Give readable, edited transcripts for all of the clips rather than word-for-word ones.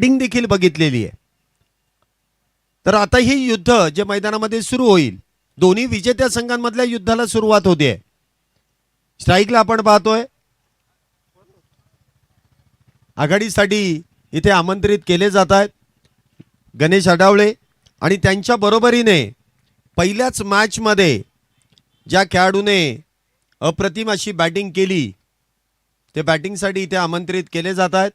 डिंग देखील बघितलेली आहे. तर आता ही युद्ध जे मैदानामध्ये सुरू होईल, दोन्ही विजेत्या संघांमधल्या युद्धाला सुरुवात होते. स्ट्राईकला आपण पाहतोय आघाडीसाठी इथे आमंत्रित केले जात आहेत गणेश अडावळे आणि त्यांच्या बरोबरीने पहिल्याच मॅचमध्ये ज्या खेळाडूने अप्रतिम अशी बॅटिंग केली ते बॅटिंगसाठी इथे आमंत्रित केले जात आहेत.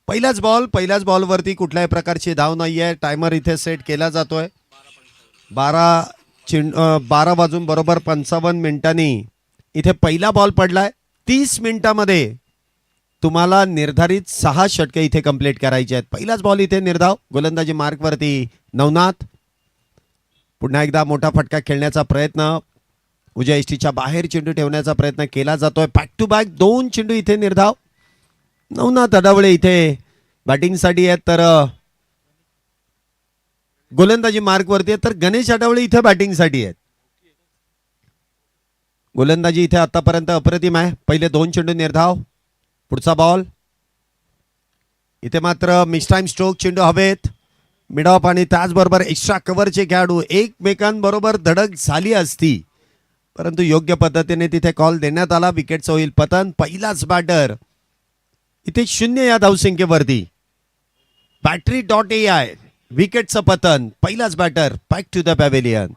पहिल्याच बॉलवरती कुठल्याही प्रकारची धाव नाहीये. टायमर इथे सेट केला जातोय. 12 वाजून बरोबर 55 मिनिटांनी इथे पहिला बॉल पडलाय. 30 मिनिटांमध्ये तुम्हाला निर्धारित 6 षटके इथे कंप्लीट करायचे आहेत. पहिलाच बॉल इथे निर्धाव. गोलंदाजी मार्कवरती नवनाथ. पुन्हा एकदा मोठा फटका खेळण्याचा प्रयत्न. उजव्या यष्टीच्या बाहेर चेंडू ठेवण्याचा प्रयत्न केला जातोय. बॅक टू बॅक 2 चेंडू इथे निर्धाव. नवनाथ अडावळे इथे बॅटिंगसाठी आहेत तर गोलंदाजी मार्कवरती आहेत तर गणेश अडावळे इथे बॅटिंगसाठी आहेत. गोलंदाजी इथे आतापर्यंत अप्रतिम आहे. पहिले 2 चेंडू निर्धाव. पुढचा बॉल इथे मात्र मिस टाइम स्ट्रोक चेंडू हवेत. मिड ऑफ आणि त्याचबरोबर एक्स्ट्रा कव्हरचे खेळाडू एकमेकांबरोबर धडक झाली असती परंतु योग्य पद्धतीने तिथे कॉल देण्यात आला. विकेटचं होईल पतन. पहिलाच बॅटर इथे 0 या धावसंख्येवरती. Battery.ai विकेटचं पतन. पहिलाच batter back to the pavilion.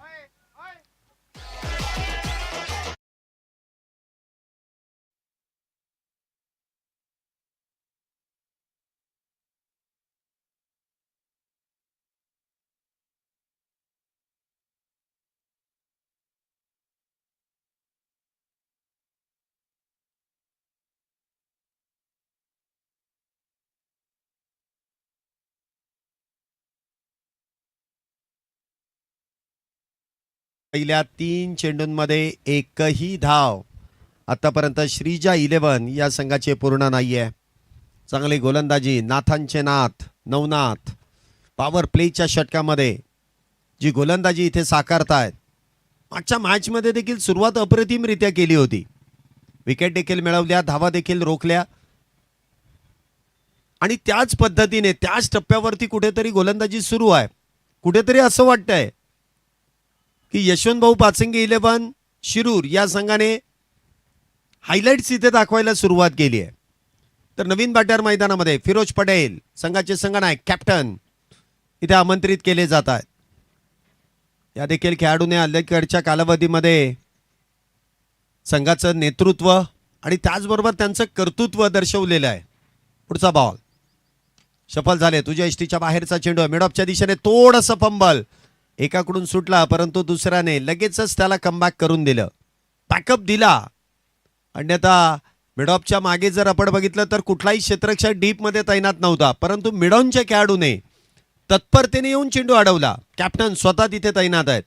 पहिल्या 3 चेंडूंमध्ये एकही धाव आतापर्यंत श्रीजा 11 या संघाचे पूर्ण नाहीये. चांगली गोलंदाजी नाथांचे नाथ नवनाथ. पॉवर प्लेच्या षटकामध्ये जी गोलंदाजी इथे साकारतायत. मागच्या मॅचमध्ये देखील सुरुवात अप्रतिमरित्या केली होती. विकेट देखील मिळवल्या, धावा देखील रोखल्या आणि त्याच पद्धतीने त्याच टप्प्यावरती कुठेतरी गोलंदाजी सुरू आहे. कुठेतरी असं वाटतंय की यशवंत भाऊ पाचंगे 11 शिरूर या संघाने हायलाइट्स इथे दाखवायला सुरुवात केली आहे. तर नवीन बॅटर मैदानामध्ये फिरोज पटेल संघाचे संघनायक कॅप्टन इथे आमंत्रित केले जात आहेत. या देखील खेळाडूने अलीकडच्या कालावधीमध्ये संघाचं नेतृत्व आणि त्याचबरोबर त्यांचं कर्तृत्व दर्शवलेलं आहे. पुढचा बॉल सफल झाले. तुझ्या यष्टीच्या बाहेरचा चेंडू मिडऑफच्या दिशेने थोडंसं फंबल. एकाकडून सुटला परंतु दुसऱ्याने लगेचच त्याला कमबॅक करून दिलं. बॅकअप दिला. अन्यथा मिडऑफच्या मागे जर आपण बघितलं तर कुठलाही क्षेत्ररक्षक डीप मध्ये तैनात नव्हता परंतु मिडऑनच्या खेळाडूने तत्परतेने येऊन चेंडू अडवला. कॅप्टन स्वतः तिथे तैनात आहेत.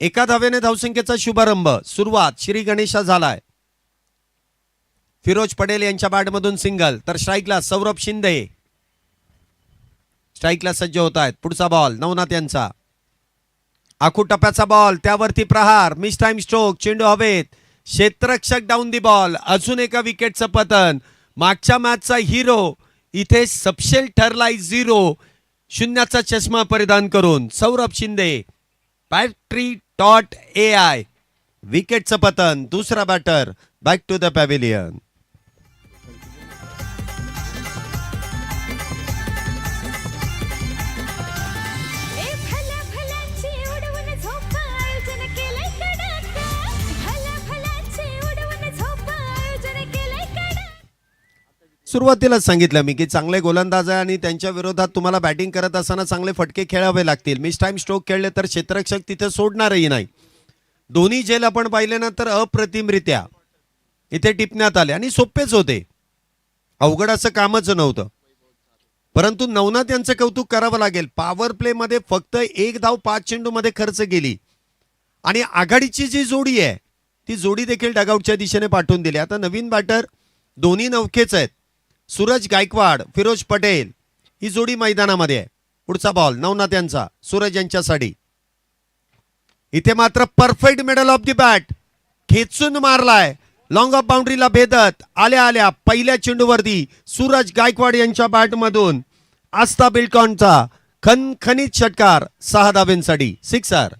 एका धावेने धावसंख्येचा शुभारंभ. सुरुवात श्री गणेशा झालाय. फिरोज पटेल यांच्या बॅटमधून सिंगल. तर स्ट्राईकला सौरभ शिंदे स्ट्राईकला सज्ज होत आहेत. पुढचा बॉल नवनाथ यांचा. आखू टप्प्याचा बॉल त्यावरती प्रहार. Miss time stroke. चेंडू हवेत. क्षेत्ररक्षक डाऊन दी बॉल. अजून एका विकेटचं पतन. मागच्या मॅचचा हिरो इथे सबशेल ठरलाय 0. शून्याचा चष्मा परिधान करून सौरभ शिंदे. Battery.ai विकेटचं पतन. दुसरा batter back to the pavilion. सुरुवातीलाच सांगितलं मी की चांगले गोलंदाज आहे आणि त्यांच्या विरोधात तुम्हाला बॅटिंग करत असताना चांगले फटके खेळावे लागतील. मिस टाइम स्ट्रोक खेळले तर क्षेत्ररक्षक तिथे सोडणारही नाही. दोन्ही झेल आपण पाहिले ना तर अप्रतिमरित्या इथे टिपण्यात आले आणि सोपेच होते. अवघड असं कामच नव्हतं. परंतु नवनाथ यांचं कौतुक करावं लागेल. पॉवर प्ले मध्ये फक्त 1 धाव 5 चेंडू मध्ये खर्च केली आणि आघाडीची जी जोडी आहे ती जोडी देखील डगआउटच्या दिशेने पाठवून दिली. आता नवीन बॅटर दोन्ही नौकेच आहेत. सूरज गायकवाड, फिरोज पटेल ही जोडी मैदानामध्ये आहे. पुढचा बॉल नवनाथ्यांचा, सूरज यांच्यासाठी. इथे मात्र perfect middle of the bat, खेचून मारलाय, लॉंग ऑफ बाउंड्रीला भेदत आल्या आल्या पहिल्या चेंडूवरती सूरज गायकवाड यांच्या बॅटमधून आस्था बिल्डकॉनचा खणखणीत षटकार 6 धाब्यांसाठी, सिक्सर.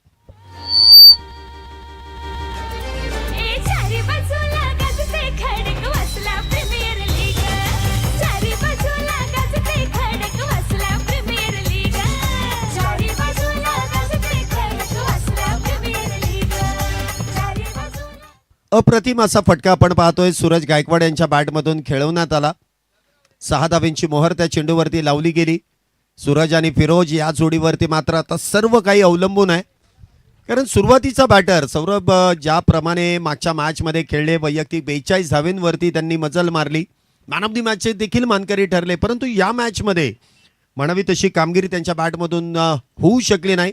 अप्रतिम असा फटका आपण पाहतोय सूरज गायकवाड यांच्या बॅटमधून खेळवण्यात आला. 6 धाब्यांची मोहर त्या चेंडूवरती लावली गेली. सूरज आणि फिरोज या जोडीवरती मात्र आता सर्व काही अवलंबून आहे, कारण सुरुवातीचा बॅटर सौरभ ज्याप्रमाणे मागच्या मॅचमध्ये खेळले, वैयक्तिक 42 धावेंवरती त्यांनी मजल मारली, मॅन ऑफ दी मॅचचे देखील मानकरी ठरले, परंतु या मॅचमध्ये म्हणावी तशी कामगिरी त्यांच्या बॅटमधून होऊ शकली नाही.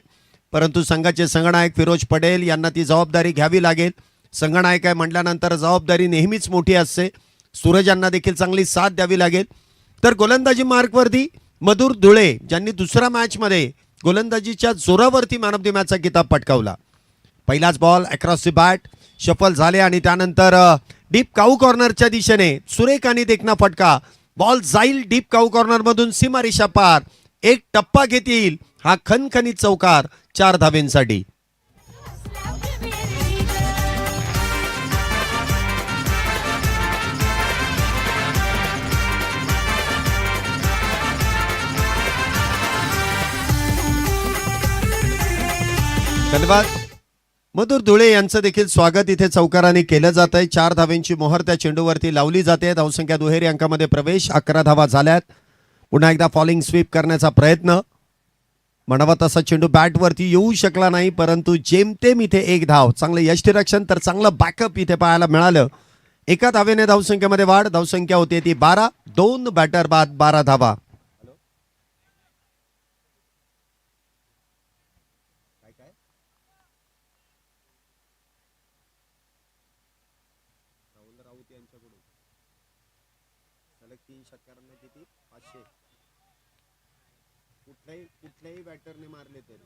परंतु संघाचे संघनायक फिरोज पटेल यांना ती जबाबदारी घ्यावी लागेल. संघनायक आहे म्हटल्यानंतर जबाबदारी नेहमीच मोठी असते. सूरज यांना देखील चांगली साथ द्यावी लागेल. तर गोलंदाजी मार्कवरती मधुर धुळे ज्यांनी दुसऱ्या मॅचमध्ये गोलंदाजीच्या जोरावरती मॅन ऑफ द मॅचचा किताब पटकावला. पहिलाच ball across the bat shuffle झाले आणि त्यानंतर डीप काऊ कॉर्नरच्या दिशेने सुरेख आणि देखना फटका. बॉल जाईल डीप काऊ कॉर्नर मधून सीमारेषा पार, एक टप्पा घेतील. हा खणखणीत चौकार 4 धाब्यांसाठी. धन्यवाद. मधुर धुळे यांचं देखील स्वागत इथे चौकाराने केलं जात आहे. 4 धाब्यांची मोहर त्या चेंडूवरती लावली जाते. धावसंख्या दुहेरी अंकामध्ये प्रवेश, 11 धावा झाल्यात. पुन्हा एकदा फॉलिंग स्वीप करण्याचा प्रयत्न, म्हणावा तसा चेंडू बॅटवरती येऊ शकला नाही, परंतु जेमतेम इथे 1 धाव. चांगलं यष्टिरक्षण तर चांगलं बॅकअप इथे पाहायला मिळालं. 1 धावेने धावसंख्येमध्ये वाढ. धावसंख्या होती ती 12. 2 बॅटर बाद 12 धावा. कुठल्याही बॅटरने मारले तरी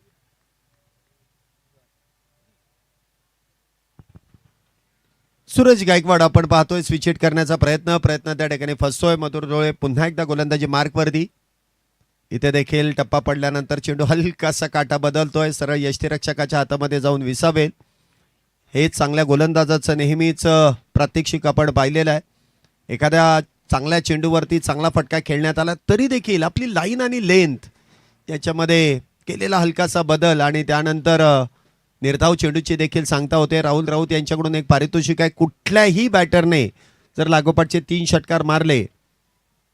सूरज गायकवाड आपण पाहतोय स्विच हिट करण्याचा प्रयत्न त्या ठिकाणी फसतोय. मधुर डोळे पुन्हा एकदा गोलंदाजी मार्कवरती. इथे देखील टप्पा पडल्यानंतर चेंडू हलकासा काटा बदलतोय, सरळ यष्टिरक्षकाच्या हातामध्ये जाऊन विसावेल. हे चांगल्या गोलंदाजाचं नेहमीच प्रात्यक्षिक आपण पाहिलेलं आहे. एखाद्या चांगल्या चेंडूवरती चांगला फटका खेळण्यात आला तरी देखील आपली लाईन आणि लेंथ याच्यामध्ये केलेला हलकासा बदल आणि त्यानंतर निर्धाव चेंडूची देखील सांगता होते. राहुल राऊत यांच्याकडून एक पारितोषिक आहे. कुठल्याही बॅटरने जर लागोपाठचे 3 षटकार मारले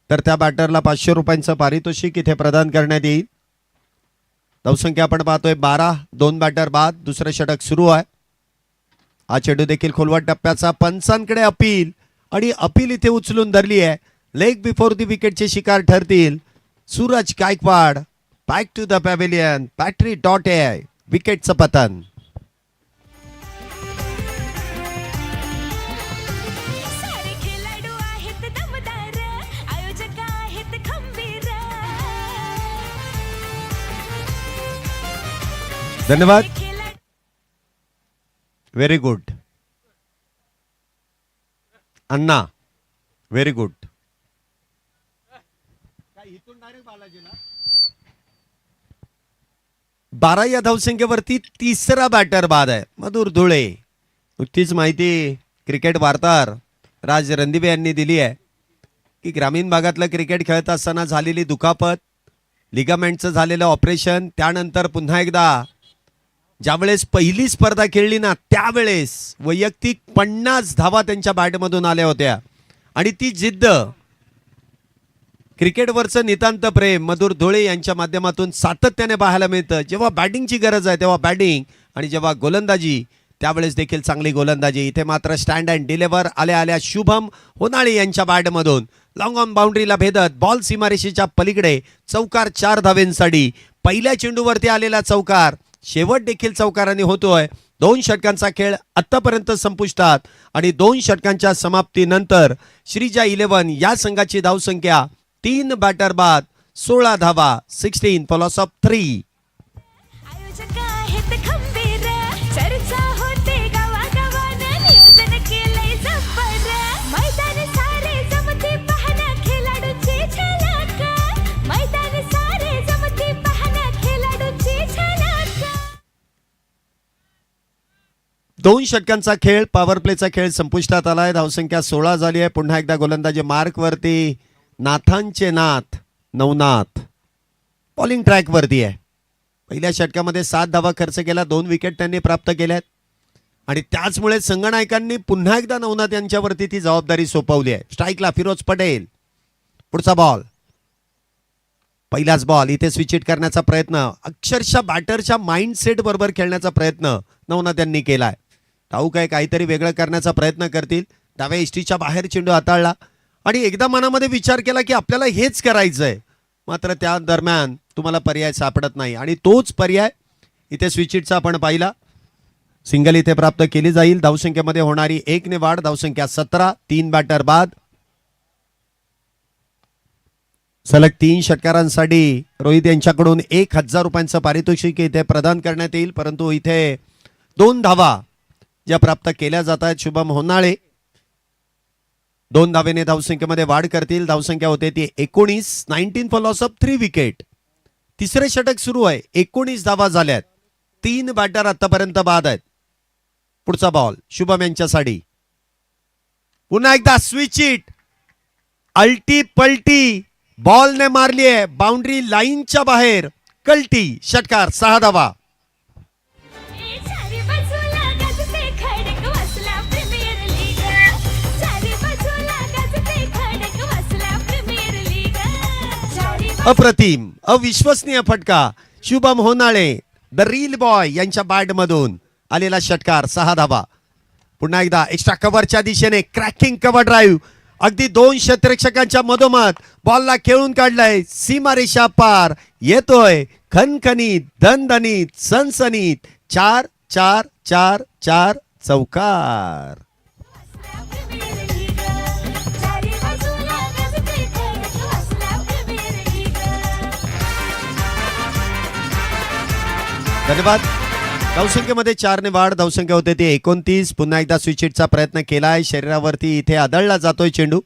तर त्या बॅटरला 500 रुपयांचं पारितोषिक इथे प्रदान करण्यात येईल. धावसंख्या आपण पाहतोय 12. 2 बॅटर बाद. दुसरं षटक सुरू आहे. हा चेंडू देखील खोलवट टप्प्याचा. पंचांकडे अपील आणि अपील इथे उचलून धरली आहे. लेग बिफोर दी विकेटचे शिकार ठरतील Suraj Gaikwad. Back to the pavilion. Battery dot आहे. विकेटचं पतन. धन्यवाद. व्हेरी गुड अण्णा, व्हेरी गुड. 12 या धावसंख्येवरती तिसरा बॅटर बाद आहे मधुर धुळे. नुकतीच माहिती क्रिकेट वार्ताहर राज रणदिवे यांनी दिली आहे की ग्रामीण भागातलं क्रिकेट खेळत असताना झालेली दुखापत, लिगामेंटचं झालेलं ऑपरेशन, त्यानंतर पुन्हा एकदा ज्यावेळेस पहिली स्पर्धा खेळली ना त्यावेळेस वैयक्तिक 50 धावा त्यांच्या बॅटमधून आल्या होत्या. आणि ती जिद्द, क्रिकेटवरचं नितांत प्रेम मधुर धुळे यांच्या माध्यमातून सातत्याने पाहायला मिळतं. जेव्हा बॅटिंगची गरज आहे तेव्हा बॅटिंग आणि जेव्हा गोलंदाजी त्यावेळेस देखील चांगली गोलंदाजी. इथे मात्र स्टँड अँड डिलिव्हर आल्या आल्या शुभम होनाळी यांच्या बॅटमधून लॉंग ऑन बाउंड्रीला भेदत बॉल सीमारेषेच्या पलीकडे चौकार 4 धावेंसाठी. पहिल्या चेंडूवरती आलेला चौकार शेवट देखील चौकाराने होतोय. 2 षटकांचा खेळ आतापर्यंत संपुष्टात आणि 2 षटकांच्या समाप्तीनंतर श्रीजा 11 या संघाची धावसंख्या 3 बॅटर बाद 16 धावा 16 for loss of 3. दोन षटकांचा खेळ पॉवर प्लेचा खेळ संपुष्टात आलाय. धावसंख्या 16 झाली आहे. पुन्हा एकदा गोलंदाजी मार्क वरती नाथांचे नाथ नवनाथ बॉलिंग ट्रॅक वरती आहे. पहिल्या षटकामध्ये 7 धावा खर्च केला, 2 विकेट त्यांनी प्राप्त केल्यात आणि त्याचमुळे संघनायकांनी पुन्हा एकदा नवनाथ यांच्यावरती ती जबाबदारी सोपवली आहे. स्ट्राईकला फिरोज पटेल. पुढचा बॉल, पहिलाच बॉल. इथे स्विच हिट करण्याचा प्रयत्न, अक्षरशः बॅटरच्या माइंडसेट बरोबर खेळण्याचा प्रयत्न नवनाथ यांनी केलाय. ठाऊक आहे काहीतरी वेगळं करण्याचा प्रयत्न करतील. डाव्या इष्टीच्या बाहेर चेंडू हाताळला आणि एकदा मनामध्ये विचार केला की आपल्याला हेच करायचंय, मात्र त्या दरम्यान तुम्हाला पर्याय सापडत नाही आणि तोच पर्याय इथे स्विच हिटचा आपण पाहिला. सिंगल इथे प्राप्त केली जाईल. धावसंख्येमध्ये होणारी 1 ने वाढ. धावसंख्या 17, 3 बॅटर बाद. सलग 3 षटकारांसाठी रोहित यांच्याकडून 1000 रुपयांचं पारितोषिक इथे प्रदान करण्यात येईल, परंतु इथे 2 धावा ज्या प्राप्त केल्या जात आहेत. शुभम होनाळे 2 धावेने धावसंख्येमध्ये वाढ करतील. धावसंख्या होते ती 19 for loss of 3 विकेट. तिसरे षटक सुरू आहे. 19 धावा झाल्यात. 3 बॅटर आतापर्यंत बाद आहेत. पुढचा बॉल शुभम यांच्यासाठी. पुन्हा एकदा स्विच हिट. अल्टी पलटी बॉलने मारली आहे बाउंड्री लाईनच्या बाहेर. कल्टी. षटकार 6 धावा. अप्रतिम अविश्वसनीय फटका. शुभम होनाळे द रील बॉय यांच्या बॅट मधून आलेला षटकार 6 धावा. पुन्हा एकदा एक्स्ट्रा कव्हरच्या दिशेने क्रॅकिंग कव्हर ड्राईव्ह. अगदी 2 क्षेत्ररक्षकांच्या मधोमध बॉलला खेळून काढलाय. सीमारेषा पार येतोय खनखनीत दणदणीत सनसनीत 4 4 4 4 चौकार. धन्यवाद. धावसंख्येमध्ये 4 ने वाढ. धावसंख्या होते ती 29. पुन्हा एकदा स्विच हिटचा प्रयत्न केलाय. शरीरावरती इथे आदळला जातोय चेंडू,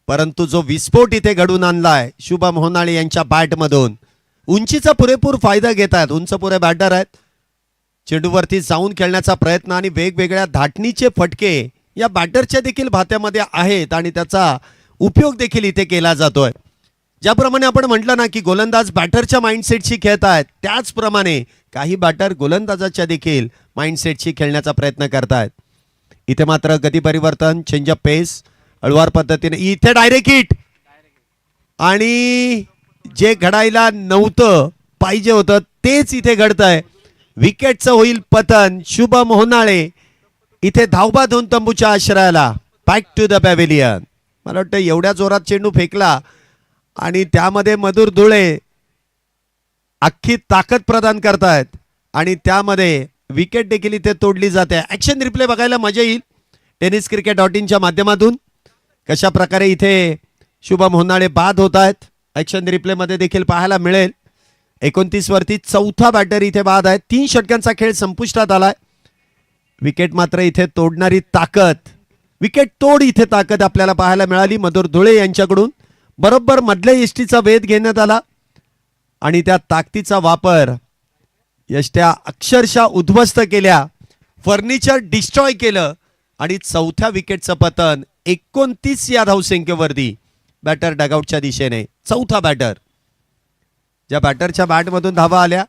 परंतु जो विस्फोट इथे घडून आणलाय शुभम होनाळे यांच्या बॅट मधून. उंचीचा पुरेपूर फायदा घेतात. उंच पुरे बॅटर आहेत. चेंडूवरती जाऊन खेळण्याचा प्रयत्न आणि वेगवेगळ्या धाटणीचे फटके या बॅटरच्या देखील भात्यामध्ये आहेत आणि त्याचा उपयोग देखील इथे केला जातोय. ज्याप्रमाणे आपण म्हटलं ना की गोलंदाज बॅटरच्या माइंडसेटशी खेळत आहेत, त्याचप्रमाणे काही बॅटर गोलंदाजाच्या देखील माइंडसेटशी खेळण्याचा प्रयत्न करतायत. इथे मात्र गती परिवर्तन, चेंजअप पेस, हळुवार पद्धतीने इथे डायरेक्ट हिट आणि जे घडायला नव्हतं पाहिजे होतं तेच इथे घडतंय. विकेटचं होईल पतन. शुभम होनाळे इथे धावबाद होऊन तंबूच्या आश्रयाला. Back to the pavilion. मला वाटतं एवढ्या जोरात चेंडू फेकला आणि त्यामध्ये मधुर धुळे अख्खी ताकद प्रदान करतायत आणि त्यामध्ये विकेट देखील इथे तोडली जाते. ऍक्शन रिप्ले बघायला मजा येईल tenniscricket.in माध्यमातून. कशा प्रकारे इथे शुभम होनाळे बाद होत आहेत ऍक्शन रिप्ले मध्ये देखील पाहायला मिळेल. 29 वरती चौथा बॅटर इथे बाद आहे. 3 षटकांचा खेळ संपुष्टात आलाय. विकेट मात्र इथे तोडणारी ताकद, विकेट तोड इथे ताकद आपल्याला पाहायला मिळाली मधुर धुळे यांच्याकडून. बरोबर मधल्या यष्टीचा वेध घेण्यात आला आणि त्या ताकदीचा वापर यष्ट्या अक्षरशः उद्ध्वस्त केल्या. फर्निचर डिस्ट्रॉय केलं आणि चौथ्या विकेटचं पतन 29 या धावसंख्येवरती. बॅटर डगआउटच्या दिशेने. चौथा बॅटर. ज्या बॅटरच्या बॅटमधून धावा आल्या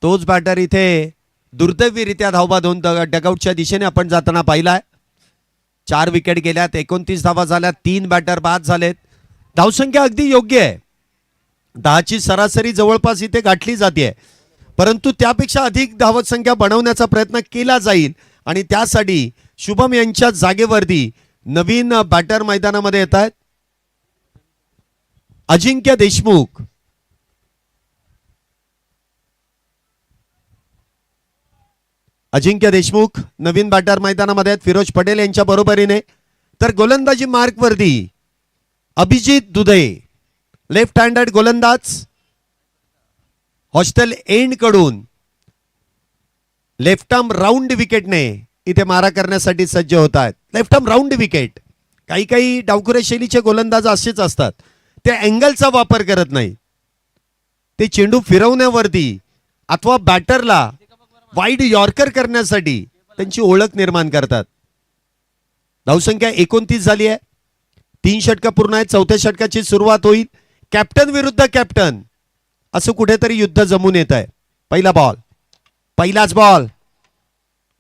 तोच बॅटर इथे दुर्दैवीरित्या धावबाद होऊन डगआउटच्या दिशेने आपण जाताना पाहिलाय. 4 विकेट गेल्यात. 29 धावा झाल्या. 3 बॅटर बाद झालेत. धावसंख्या अगदी योग्य आहे. 10ची सरासरी जवळपास इथे गाठली जाते, परंतु त्यापेक्षा अधिक धावसंख्या बनवण्याचा प्रयत्न केला जाईल आणि त्यासाठी शुभम यांच्या जागेवरती नवीन बॅटर मैदानामध्ये येत आहेत. अजिंक्य देशमुख. अजिंक्य देशमुख नवीन बॅटर मैदानामध्ये आहेत फिरोज पटेल यांच्या बरोबरीने. तर गोलंदाजी मार्कवरती अभिजित दुधे लेफ्ट हँडेड गोलंदाज हॉस्टेल एंड कडून लेफ्ट आर्म राऊंड विकेटने इथे मारा करण्यासाठी सज्ज होत आहेत. Left arm round wicket. काही काही डावखुरे शैलीचे गोलंदाज असेच असतात, ते अँगलचा वापर करत नाही, ते चेंडू फिरवण्यावरती अथवा बॅटरला वाईड यॉर्कर करण्यासाठी त्यांची ओळख निर्माण करतात. धावसंख्या 29 झाली आहे. 3 षटक पूर्ण आहेत. चौथ्या षटकाची सुरुवात होईल. कॅप्टन विरुद्ध कॅप्टन असं कुठेतरी युद्ध जमून येत आहे. पहिला बॉल, पहिलाच बॉल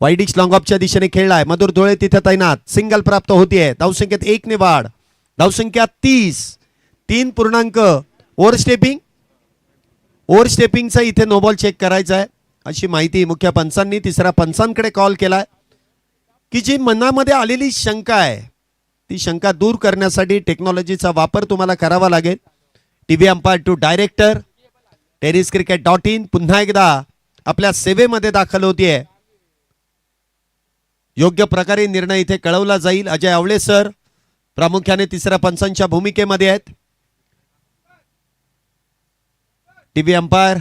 वाईडिक्स लॉंग ऑफच्या दिशेने खेळलाय. मधुर धोळे तिथे तैनात. सिंगल प्राप्त होतीये. धावसंख्येत 1 ने वाढ. धावसंख्या 30. 3 पूर्णांक. ओव्हरस्टेपिंग, ओव्हरस्टेपिंगचा इथे नो बॉल चेक करायचा आहे अशी माहिती मुख्य पंचांनी तिसऱ्या पंचांकडे कॉल केलाय की जी मनामध्ये आलेली शंका आहे ती शंका दूर करण्यासाठी टेक्नॉलॉजीचा वापर तुम्हाला करावा लागेल. TV umpire to director tenniscricket.in पुन्हा एकदा आपल्या सेवेमध्ये दाखल होतीये. योग्य प्रकारे निर्णय इथे कळवला जाईल. अजय आवळे सर प्रामुख्याने तिसऱ्या पंचांच्या भूमिकेमध्ये आहेत. टीव्ही अंपायर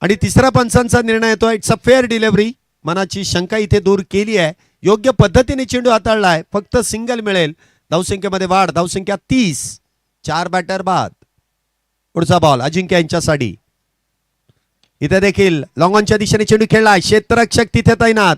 आणि तिसऱ्या पंचांचा निर्णय येतो. It's a fair delivery. मनाची शंका इथे दूर केली आहे. योग्य पद्धतीने चेंडू हाताळलाय. फक्त सिंगल मिळेल. धावसंख्येमध्ये वाढ. धावसंख्या 30. 4 बॅटर बाद. पुढचा बॉल अजिंक्य यांच्यासाठी. इथे देखील लॉंग ऑनच्या दिशेने चेंडू खेळलाय. क्षेत्ररक्षक तिथे तैनात.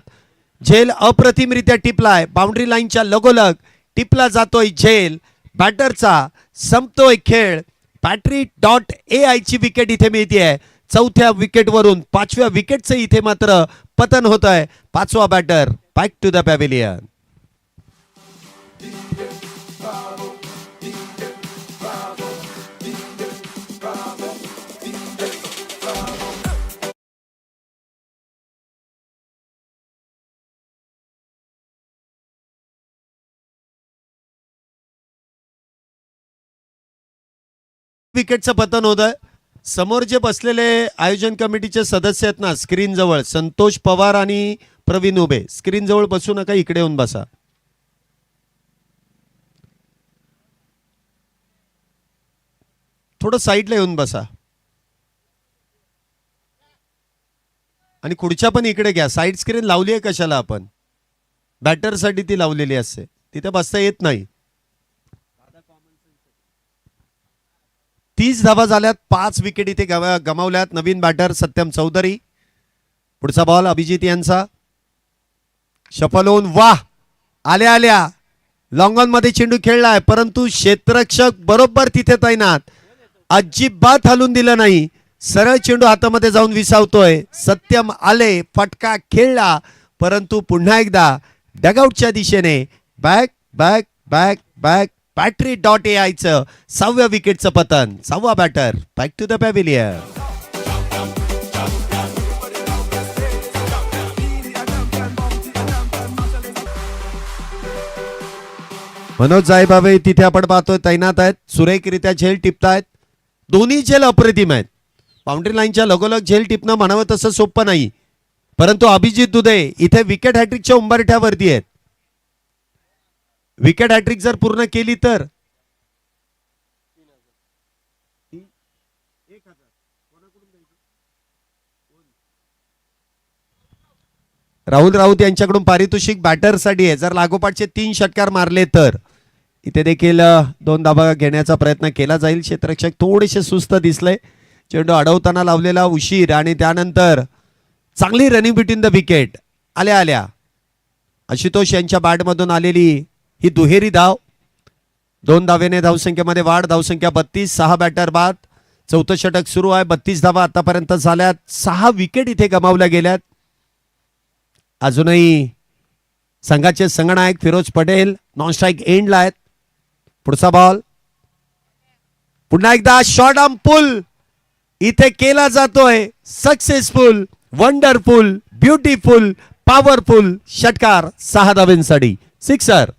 झेल अप्रतिमरित्या टिपलाय. बाउंड्री लाईनच्या लगोलग टिपला जातोय झेल. बॅटरचा संपतोय खेळ. Patri.ai ची विकेट इथे मिळतीये. चौथ्या विकेटवरून 5व्या विकेटचे इथे मात्र पतन होत आहे. 5वा batter back to the pavilion. विकेटचं पतन होत आहे. समोर जे बसलेले आयोजन कमिटीचे सदस्य आहेत ना स्क्रीन जवळ, संतोष पवार आणि प्रवीण उभे, स्क्रीन जवळ बसू नका, इकडे येऊन बसा. थोडं साईडला येऊन बसा आणि खुर्च्या पण इकडे घ्या. साईड स्क्रीन लावली आहे कशाला आपण? बॅटरसाठी ती लावलेली असते, तिथे बसता येत नाही. 30 धावा झाल्यात. 5 विकेट इथे गमावल्यात. नवीन बॅटर सत्यम चौधरी. पुढचा बॉल अभिजित यांचा. शफल होऊन वाह आल्या आल्या लॉंग ऑन मध्ये चेंडू खेळलाय, परंतु क्षेत्ररक्षक बरोबर तिथे तैनात. अजिबात हलून दिलं नाही. सरळ चेंडू हातामध्ये जाऊन विसावतोय. सत्यम आले, फटका खेळला, परंतु पुन्हा एकदा डगआउटच्या दिशेने back back back back. Patri.ai चं 6व्या विकेटचं पतन. 6वा batter back to the pavilion. Manoj Jaibave तिथे आपण पाहतोय तैनात आहेत. सुरेखरित्या झेल टिपतायत. दोन्ही झेल अप्रतिम आहेत. बाउंड्री लाईनच्या लगोलग झेल टिपणं म्हणावं तसं सोपं नाही, परंतु अभिजित दुधे इथे विकेट हॅट्रिकच्या उंबरठ्यावरती आहेत. विकेट हॅट्रिक जर पूर्ण केली तर राहुल राऊत यांच्याकडून पारितोषिक बॅटरसाठी आहे. जर लागोपाठचे 3 षटकार मारले तर इथे देखील 2 धावा घेण्याचा प्रयत्न केला जाईल. क्षेत्ररक्षक थोडेसे सुस्त दिसले. चेंडू अडवताना लावलेला उशीर आणि त्यानंतर चांगली रनिंग बिटवीन द विकेट. आल्या आल्या आशुतोष यांच्या बॅटमधून आलेली ही दुहेरी धाव. 2 धावेने धावसंख्येमध्ये वाढ. धावसंख्या 32. 6 बॅटर बाद. चौथं षटक सुरू आहे. 32 धावा आतापर्यंत झाल्यात. 6 विकेट इथे गमावल्या गेल्यात. अजूनही संघाचे संघनायक फिरोज पटेल नॉन स्ट्राईक एंडला आहेत. पुढचा बॉल पुन्हा एकदा शॉर्ट आर्म पुल इथे केला जातोय. सक्सेसफुल, वंडरफुल, ब्युटिफुल, पॉवरफुल षटकार 6 धावांसाठी. सिक्सर.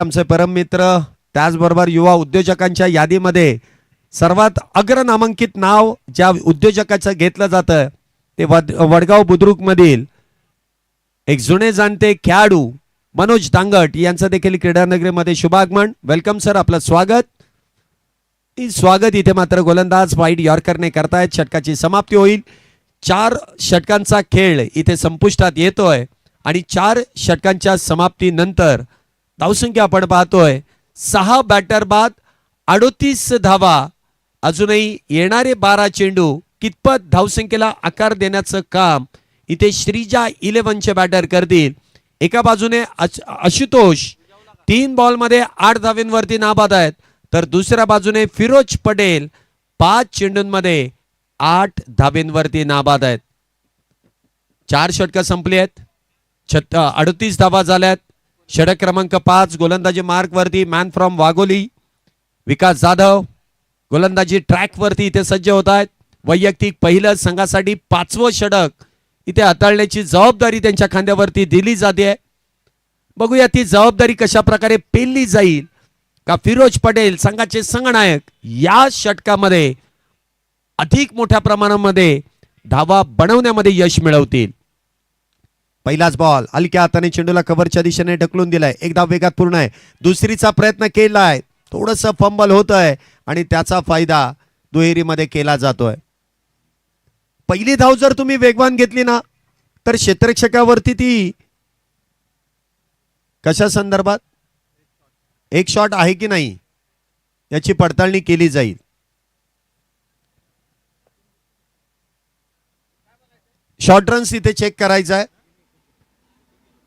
आमचे परम मित्र, त्याचबरोबर युवा उद्योजकांच्या यादीमध्ये सर्वात अग्र नामांकित नाव ज्या उद्योजकाचं घेतलं जातं ते वडगाव बुद्रुक मधील एक जुने जाणते खेळाडू मनोज दांगट यांचं देखील क्रीडानगरीमध्ये शुभागमन. वेलकम सर, आपलं स्वागत. स्वागत. इथे मात्र गोलंदाज वाईड यॉर्करने करतायत. षटकाची समाप्ती होईल. 4 षटकांचा खेळ इथे संपुष्टात येतोय आणि 4 षटकांच्या समाप्तीनंतर धावसंख्या आपण पाहतोय 6 बॅटर बाद 38 धावा. अजूनही येणारे 12 चेंडू कितपत धावसंख्येला आकार देण्याचं काम इथे श्रीजा 11चे बॅटर करतील. एका बाजूने आशुतोष 3 बॉलमध्ये 8 धावेंवरती नाबाद आहेत, तर दुसऱ्या बाजूने फिरोज पटेल 5 चेंडूंमध्ये 8 धावेंवरती नाबाद आहेत. 4 षटकं संपली आहेत. 38 धावा झाल्यात. षटक क्रमांक 5 गोलंदाजी मार्क वरती मॅन फ्रॉम वाघोली विकास जाधव गोलंदाजी ट्रॅक वरती इथे सज्ज होत आहेत. वैयक्तिक पहिलं संघासाठी 5वं षटक इथे हाताळण्याची जबाबदारी त्यांच्या खांद्यावरती दिली जाते. बघूया ती जबाबदारी कशा प्रकारे पेलली जाईल. का फिरोज पटेल संघाचे संघनायक या षटकामध्ये अधिक मोठ्या प्रमाणामध्ये धावा बनवण्यामध्ये यश मिळवतील. पहिलाच बॉल हलक्या हाताने चेंडूला कव्हरच्या दिशेने ढकलून दिलाय. एक धाव वेगात पूर्ण आहे. दुसरीचा प्रयत्न केलाय. थोडंसं फंबल होत आहे आणि त्याचा फायदा दुहेरीमध्ये केला जातोय. पहिली धाव जर तुम्ही वेगवान घेतली ना तर क्षेत्ररक्षकावरती ती कशा संदर्भात एक शॉट आहे की नाही याची पडताळणी केली जाईल. शॉर्ट रन्स इथे चेक करायचा आहे.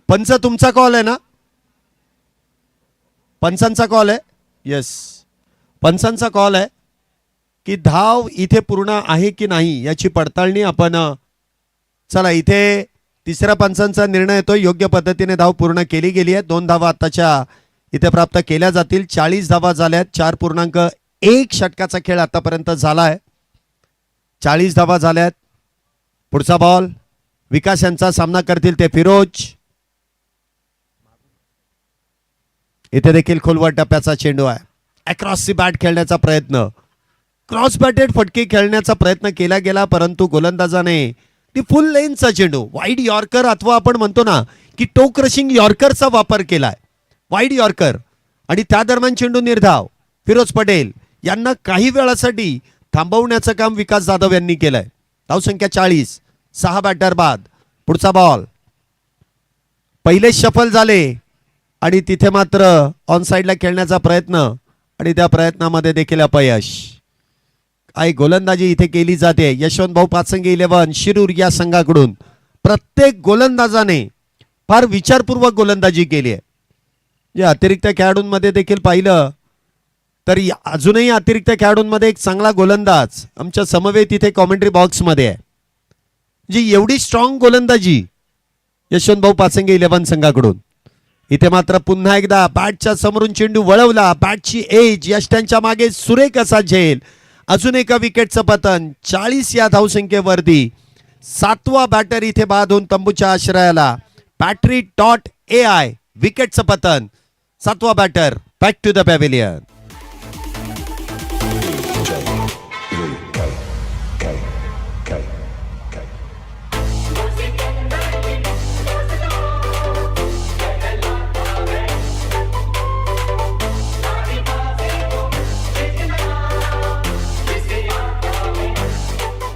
पंच तुमचा कॉल आहे ना? पंचांचा कॉल आहे. येस, पंचांचा कॉल आहे की धाव इथे पूर्ण आहे की नाही याची पडताळणी आपण. चला, इथे तिसऱ्या पंचांचा निर्णय येतो. योग्य पद्धतीने धाव पूर्ण केली गेली आहे. 2 धावा आताच्या इथे प्राप्त केल्या जातील. 40 धावा झाल्यात. 4.1 षटकाचा खेळ आतापर्यंत झाला आहे. 40 धावा झाल्यात. पुढचा बॉल विकास यांचा सामना करतील ते फिरोज. इथे देखील खोलवर टप्प्याचा चेंडू आहे. अक्रॉस दी बॅट खेळण्याचा प्रयत्न, क्रॉस बॅटेड फटके खेळण्याचा प्रयत्न केला गेला, परंतु गोलंदाजाने ती फुल लेनचा चेंडू वाईड यॉर्कर अथवा आपण म्हणतो ना की टो क्रशिंग यॉर्करचा वापर केलाय. वाईड यॉर्कर आणि त्या दरम्यान चेंडू निर्धाव. फिरोज पटेल यांना काही वेळासाठी थांबवण्याचं काम विकास जाधव यांनी केलंय. धावसंख्या 40, 6 बॅटर बाद. पुढचा बॉल पहिले शफल झाले आणि तिथे मात्र ऑन साइडला खेळण्याचा प्रयत्न आणि त्या प्रयत्नामध्ये देखील अपयश. काही गोलंदाजी इथे केली जाते. यशवंत भाऊ पाचंगे 11 शिरूर या संघाकडून प्रत्येक गोलंदाजाने फार विचारपूर्वक गोलंदाजी केली आहे. जे अतिरिक्त खेळाडूंमध्ये देखील पाहिलं तर अजूनही अतिरिक्त खेळाडूंमध्ये एक चांगला गोलंदाज आमच्या समवेत इथे कॉमेंट्री बॉक्समध्ये आहे. जी एवढी स्ट्रॉंग गोलंदाजी यशवंत भाऊ पाचंगे 11 संघाकडून. इथे मात्र पुन्हा एकदा बॅटच्या समोरून चेंडू वळवला. बॅटची एज यष्ट्यांच्या मागे सुरेख असा झेल. अजून एका विकेटचं पतन. 40 या धावसंख्येवरती 7वा बॅटर इथे बाद होऊन तंबूच्या आश्रयाला. Patri.ai विकेटचं पतन. 7वा batter back to the pavilion.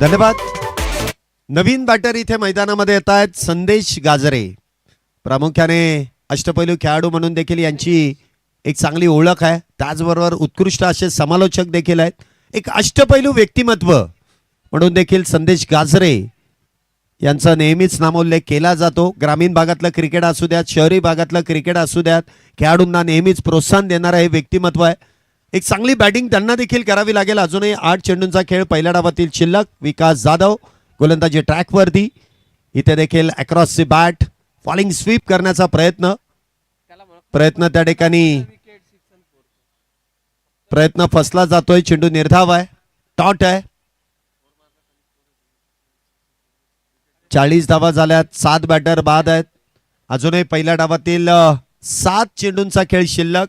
धन्यवाद. नवीन बॅटर इथे मैदानामध्ये येत आहेत संदेश गाजरे. प्रामुख्याने अष्टपैलू खेळाडू म्हणून देखील यांची एक चांगली ओळख आहे. त्याचबरोबर उत्कृष्ट असे समालोचक देखील आहेत. एक अष्टपैलू व्यक्तिमत्व म्हणून देखील संदेश गाजरे यांचा नेहमीच नामोल्लेख केला जातो. ग्रामीण भागातलं क्रिकेट असू द्यात, शहरी भागातलं क्रिकेट असू द्यात, खेळाडूंना नेहमीच प्रोत्साहन देणारं हे व्यक्तिमत्व आहे. एक चांगली बॅटिंग त्यांना देखील करावी लागेल. अजूनही 8 चेंडूंचा खेळ पहिल्या डावातील शिल्लक. विकास जाधव गोलंदाजी ट्रॅकवरती. इथे देखील across the bat falling sweep करण्याचा प्रयत्न त्या ठिकाणी प्रयत्न फसला जातोय. चेंडू निर्धाव आहे. टॉट आहे. 40 धावा झाल्यात. 7 बॅटर बाद आहेत. अजूनही पहिल्या डावातील 7 चेंडूंचा खेळ शिल्लक.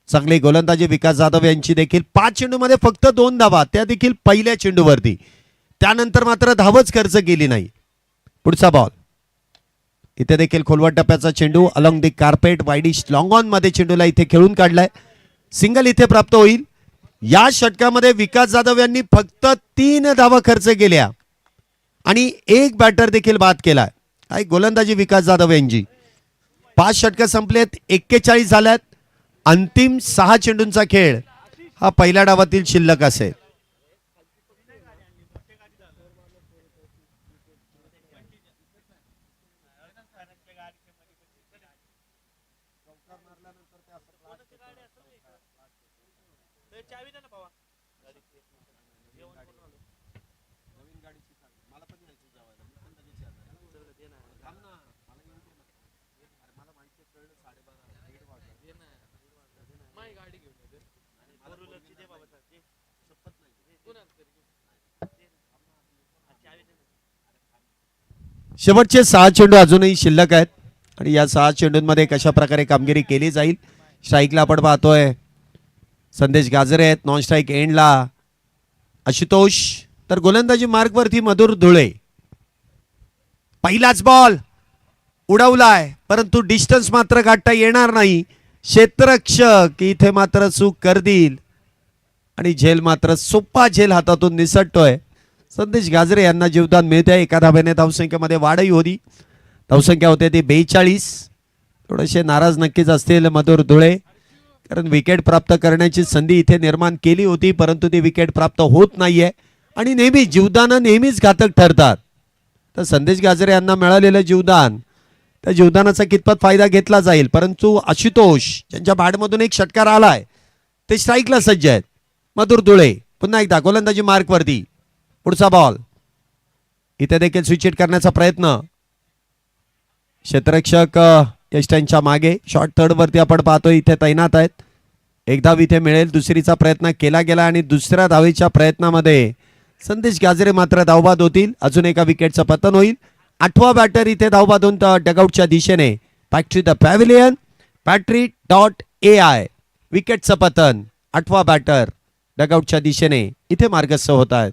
चांगली गोलंदाजी विकास जाधव यांची देखील. 5 चेंडूमध्ये फक्त 2 धावा, त्या देखील पहिल्या चेंडूवरती. त्यानंतर मात्र धावच खर्च केली नाही. पुढचा बॉल. इथे देखील खोलवट टप्प्याचा चेंडू along the carpet widish long on मध्ये चेंडूला इथे खेळून काढलाय. सिंगल इथे प्राप्त होईल. या षटकामध्ये विकास जाधव यांनी फक्त 3 धावा खर्च केल्या आणि 1 बॅटर देखील बाद केलाय. काय गोलंदाजी विकास जाधव यांची. 5 षटक संपलेत, 41 झाल्यात. अंतिम 6 चेंडूंचा खेळ हा पहिल्या डावातील शिल्लक असेल. शेवटचे 6 चेंडू अजूनही शिल्लक आहेत आणि या 6 चेंडूंमध्ये कशा प्रकारे कामगिरी केली जाईल. स्ट्राईकला आपण पाहतोय संदेश गाजरे आहेत. नॉन स्ट्राईक एंडला आशुतोष. तर गोलंदाजी मार्गवरती मधुर धुळे. पहिलाच बॉल उडवलाय परंतु डिस्टन्स मात्र गाठता येणार नाही. क्षेत्ररक्षक इथे मात्र चूक करतील आणि झेल मात्र सोपा झेल हातातून निसटतोय. संदेश गाजरे यांना जीवदान मिळते. एका धाब्याने धावसंख्येमध्ये वाढही होती. धावसंख्या होते ती 42. थोडेसे नाराज नक्कीच असतील मधुर धुळे, कारण विकेट प्राप्त करण्याची संधी इथे निर्माण केली होती परंतु ती विकेट प्राप्त होत नाहीये आणि नेहमी जीवदानं नेहमीच घातक ठरतात. तर संदेश गाजरे यांना मिळालेलं जीवदान, त्या जीवदानाचा कितपत फायदा घेतला जाईल. परंतु आशुतोष ज्यांच्या बॅटमधून एक षटकार आलाय ते स्ट्राईकला सज्ज आहेत. मधुर धुळे पुन्हा एकदा गोलंदाजी मार्कवरती. पुढचा बॉल. इथे देखील स्विच हिट करण्याचा प्रयत्न. क्षेत्ररक्षक यष्टांच्या मागे शॉर्ट थर्ड वरती आपण पाहतोय इथे तैनात आहेत. एक धाव इथे मिळेल. दुसरीचा प्रयत्न केला गेला आणि दुसऱ्या धावेच्या प्रयत्नामध्ये संदेश गाजरे मात्र धावबाद होतील. अजून एका विकेटचं पतन होईल. 8वा बॅटर इथे धावबाद होऊन डगआउटच्या दिशेने. Back to the pavilion. Patri.ai विकेटचं पतन. 8वा बॅटर डगआउटच्या दिशेने इथे मार्गस्थ होत आहेत.